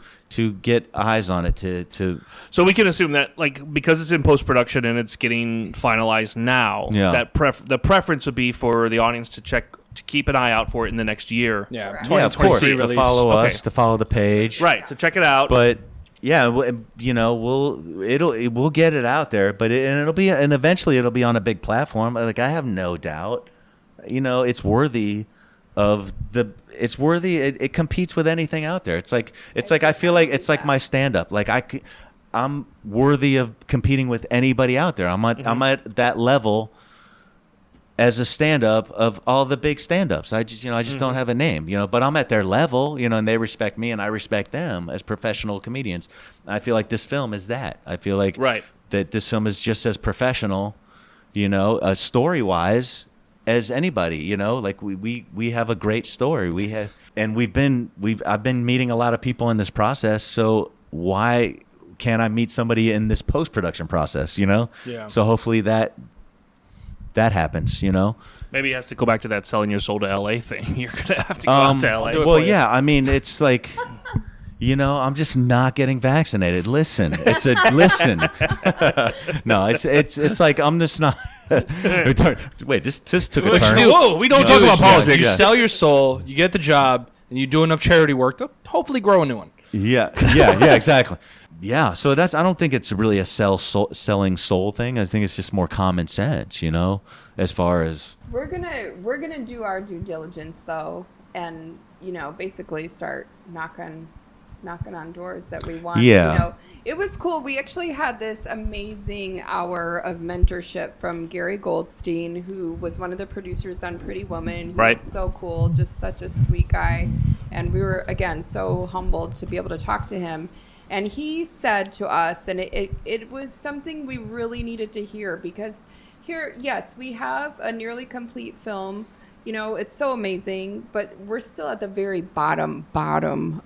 get eyes on it. To So we can assume that, like, because it's in post production and it's getting finalized now, Yeah. that the preference would be for the audience to keep an eye out for it in the next year. Yeah, Correct. yeah, of course, 2023 to release. follow Okay. us, to follow the page, Right. So check it out. But yeah, we'll get it out there, but and eventually it'll be on a big platform. Like I have no doubt, it's worthy of it competes with anything out there. It's like I feel like it's like my stand up. Like I'm worthy of competing with anybody out there. I'm at that level as a stand-up of all the big stand-ups. I just don't have a name, but I'm at their level, and they respect me and I respect them as professional comedians. I feel like this film is that. I feel like Right. that this film is just as professional, story-wise as anybody, like we have a great story. I've been meeting a lot of people in this process, so why can't I meet somebody in this post-production process, Yeah. So hopefully that happens, Maybe he has to go back to that selling your soul to LA thing. You're going to have to go out to LA. do it Well, for you. yeah, I mean, it's like, I'm just not getting vaccinated. Listen. No, it's like I'm just not. Wait, this took a turn. Whoa, we don't talk about politics. You sell your soul, you get the job, and you do enough charity work to hopefully grow a new one. Yeah, exactly. Yeah, so I don't think it's really a selling soul thing. I think it's just more common sense, as far as. We're gonna do our due diligence though, and basically start knocking on doors that we want. Yeah. It was cool. We actually had this amazing hour of mentorship from Gary Goldstein, who was one of the producers on Pretty Woman. He Right. was so cool, just such a sweet guy, and we were again so humbled to be able to talk to him. And he said to us, and it was something we really needed to hear, because here, yes, we have a nearly complete film. It's so amazing, but we're still at the very bottom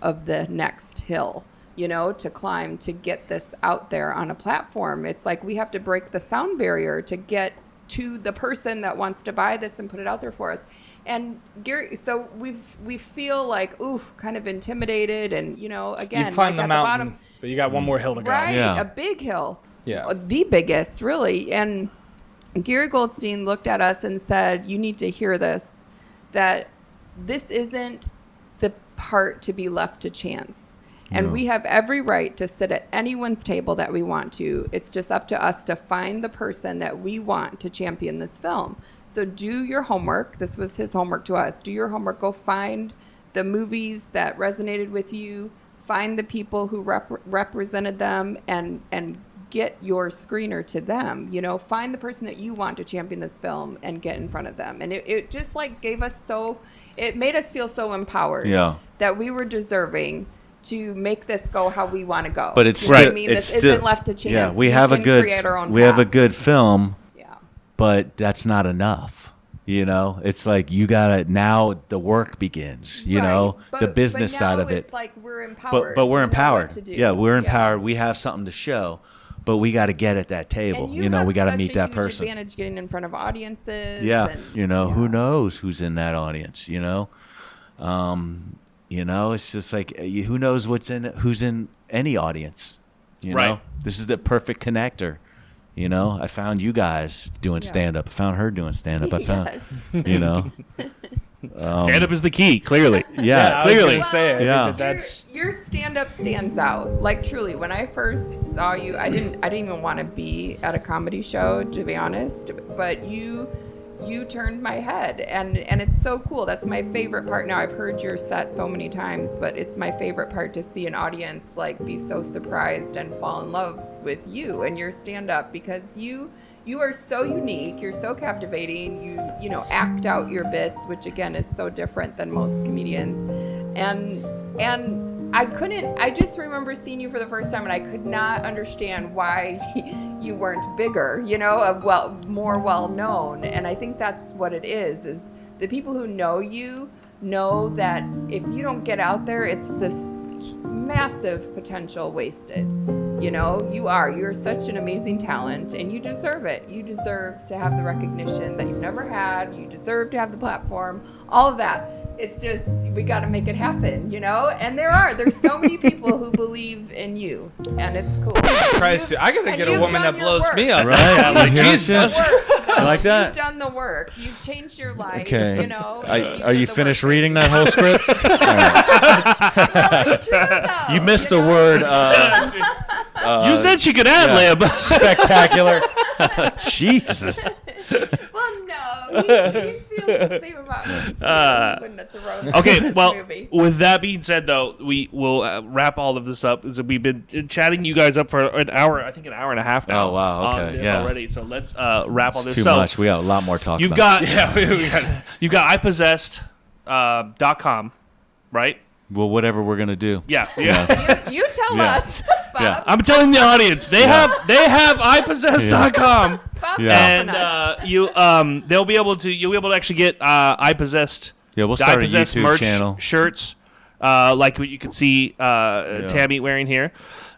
of the next hill, to climb, to get this out there on a platform. It's like we have to break the sound barrier to get to the person that wants to buy this and put it out there for us. And Gary, so we feel like, kind of intimidated, and again, You climbed like the at mountain, bottom, but you got one more hill to go. right? Yeah. A big hill, Yeah. the biggest, really. And Gary Goldstein looked at us and said, "You need to hear this. That this isn't the part to be left to chance." And No. we have every right to sit at anyone's table that we want to. It's just up to us to find the person that we want to champion this film. So do your homework. This was his homework to us. Do your homework. Go find the movies that resonated with you. Find the people who represented them, and get your screener to them. Find the person that you want to champion this film and get in front of them. And it just like it made us feel so empowered. Yeah. That we were deserving to make this go how we want to go. But it's You know what still, I mean? it's This still, isn't left to chance. Yeah, we have a can good, create our own we have a path. good film, Yeah. but that's not enough. It's like now the work begins. Right. The business but side now of it. It's like we're empowered. But we're We know what empowered. to do. Yeah, we're empowered. We have something to show, but we got to get at that table. And We got to have meet such a that huge person. advantage getting in front of audiences. Yeah, and, who knows who's in that audience? It's just like who knows who's in any audience. Right. This is the perfect connector. You know, I found you guys doing stand-up. I found her doing stand-up. I found, you know. Stand up is the key, clearly. Yeah, I was clearly. gonna say, I think Yeah. that's Your stand-up stands out. Like truly, when I first saw you, I didn't even want to be at a comedy show, to be honest. But you turned my head, and it's so cool. That's my favorite part. Now I've heard your set so many times, but it's my favorite part to see an audience like be so surprised and fall in love with you and your stand-up, because you are so unique. You're so captivating. You know, act out your bits, which again is so different than most comedians. And I just remember seeing you for the first time, and I could not understand why you weren't bigger, you know, more well known. And I think that's what it is the people who know you know that if you don't get out there, it's this massive potential wasted. You know, you're such an amazing talent, and you deserve it. You deserve to have the recognition that you've never had. You deserve to have the platform, all of that. It's just, we got to make it happen, you know? And there's so many people who believe in you, and it's cool. Christ, I gotta get a woman that blows me up. Right? Like, Yeah, Jesus. I like that. You've done the work. You've changed your life, Okay. you know? Are you finished reading that whole script? Well, it's true, though, You missed you a know? word. You said she could ad lib. Spectacular. Jesus. Well, no, he feels the same about me, too. He wouldn't have thrown Okay, this well, movie. with that being said, though, we will wrap all of this up. We've been chatting you guys up for an hour, I think an hour and a half now. Oh, wow, on okay, this yeah. already. So let's wrap all It's this. too So much. We got a lot more to talk you've about. got you've got iPossessed.com, right? Well, whatever we're gonna do. Yeah. You tell Yeah. us, Bob. Yeah. I'm telling the audience, they have iPossessed.com. Bob's Yeah. helping us. And you'll be able to actually get iPossessed. Yeah, we'll the start a iPossessed YouTube merch channel. shirts, like what you can see Tami wearing here.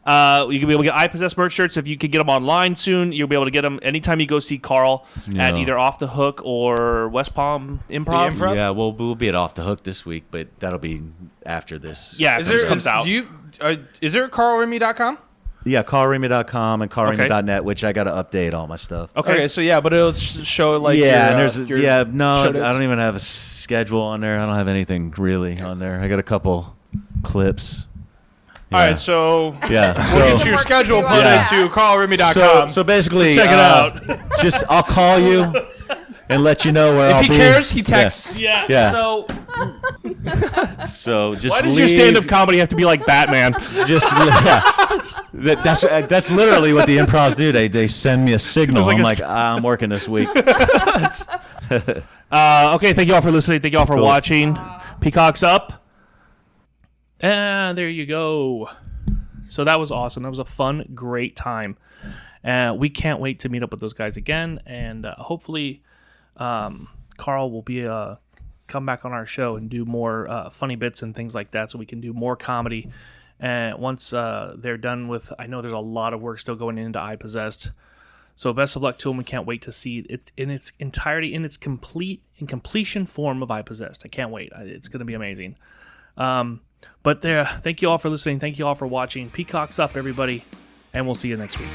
You can be able to get iPossessed merch shirts. If you can get them online soon, you'll be able to get them anytime you go see Carl at Yeah. either Off the Hook or West Palm Improv. Improv? Yeah, we'll be at Off the Hook this week, but that'll be after this. Yeah, Is if this there comes out. is there CarlRimi.com? Yeah, CarlRimi.com and Okay. CarlRimi.net, which I got to update all my stuff. Okay, so yeah, but it'll show like yeah, your, and there's your no, show I dates. don't even have a schedule on there. I don't have anything really on there. I got a couple clips. All right, so yeah, we'll get so your Work schedule to do put on that. into CarlRimi.com. so basically, check it out. Just I'll call you and let you know where if I'll he be. cares, he texts. Yeah. Yeah. So So just why does leave, your stand-up comedy have to be like Batman? Just that's literally what the improvs do. They send me a signal. There's like I'm a like, I'm working this week. Okay, thank you all for listening. Thank you all for Cool. watching. Peacock's up. And there you go. So that was awesome. That was a fun, great time. We can't wait to meet up with those guys again. And hopefully Carl will be come back on our show and do more funny bits and things like that so we can do more comedy. And once they're done with, I know there's a lot of work still going into iPossessed. So best of luck to them. We can't wait to see it in its entirety, in its completion form of iPossessed. I can't wait. It's going to be amazing. But thank you all for listening. Thank you all for watching. Peacock's up, everybody. And we'll see you next week.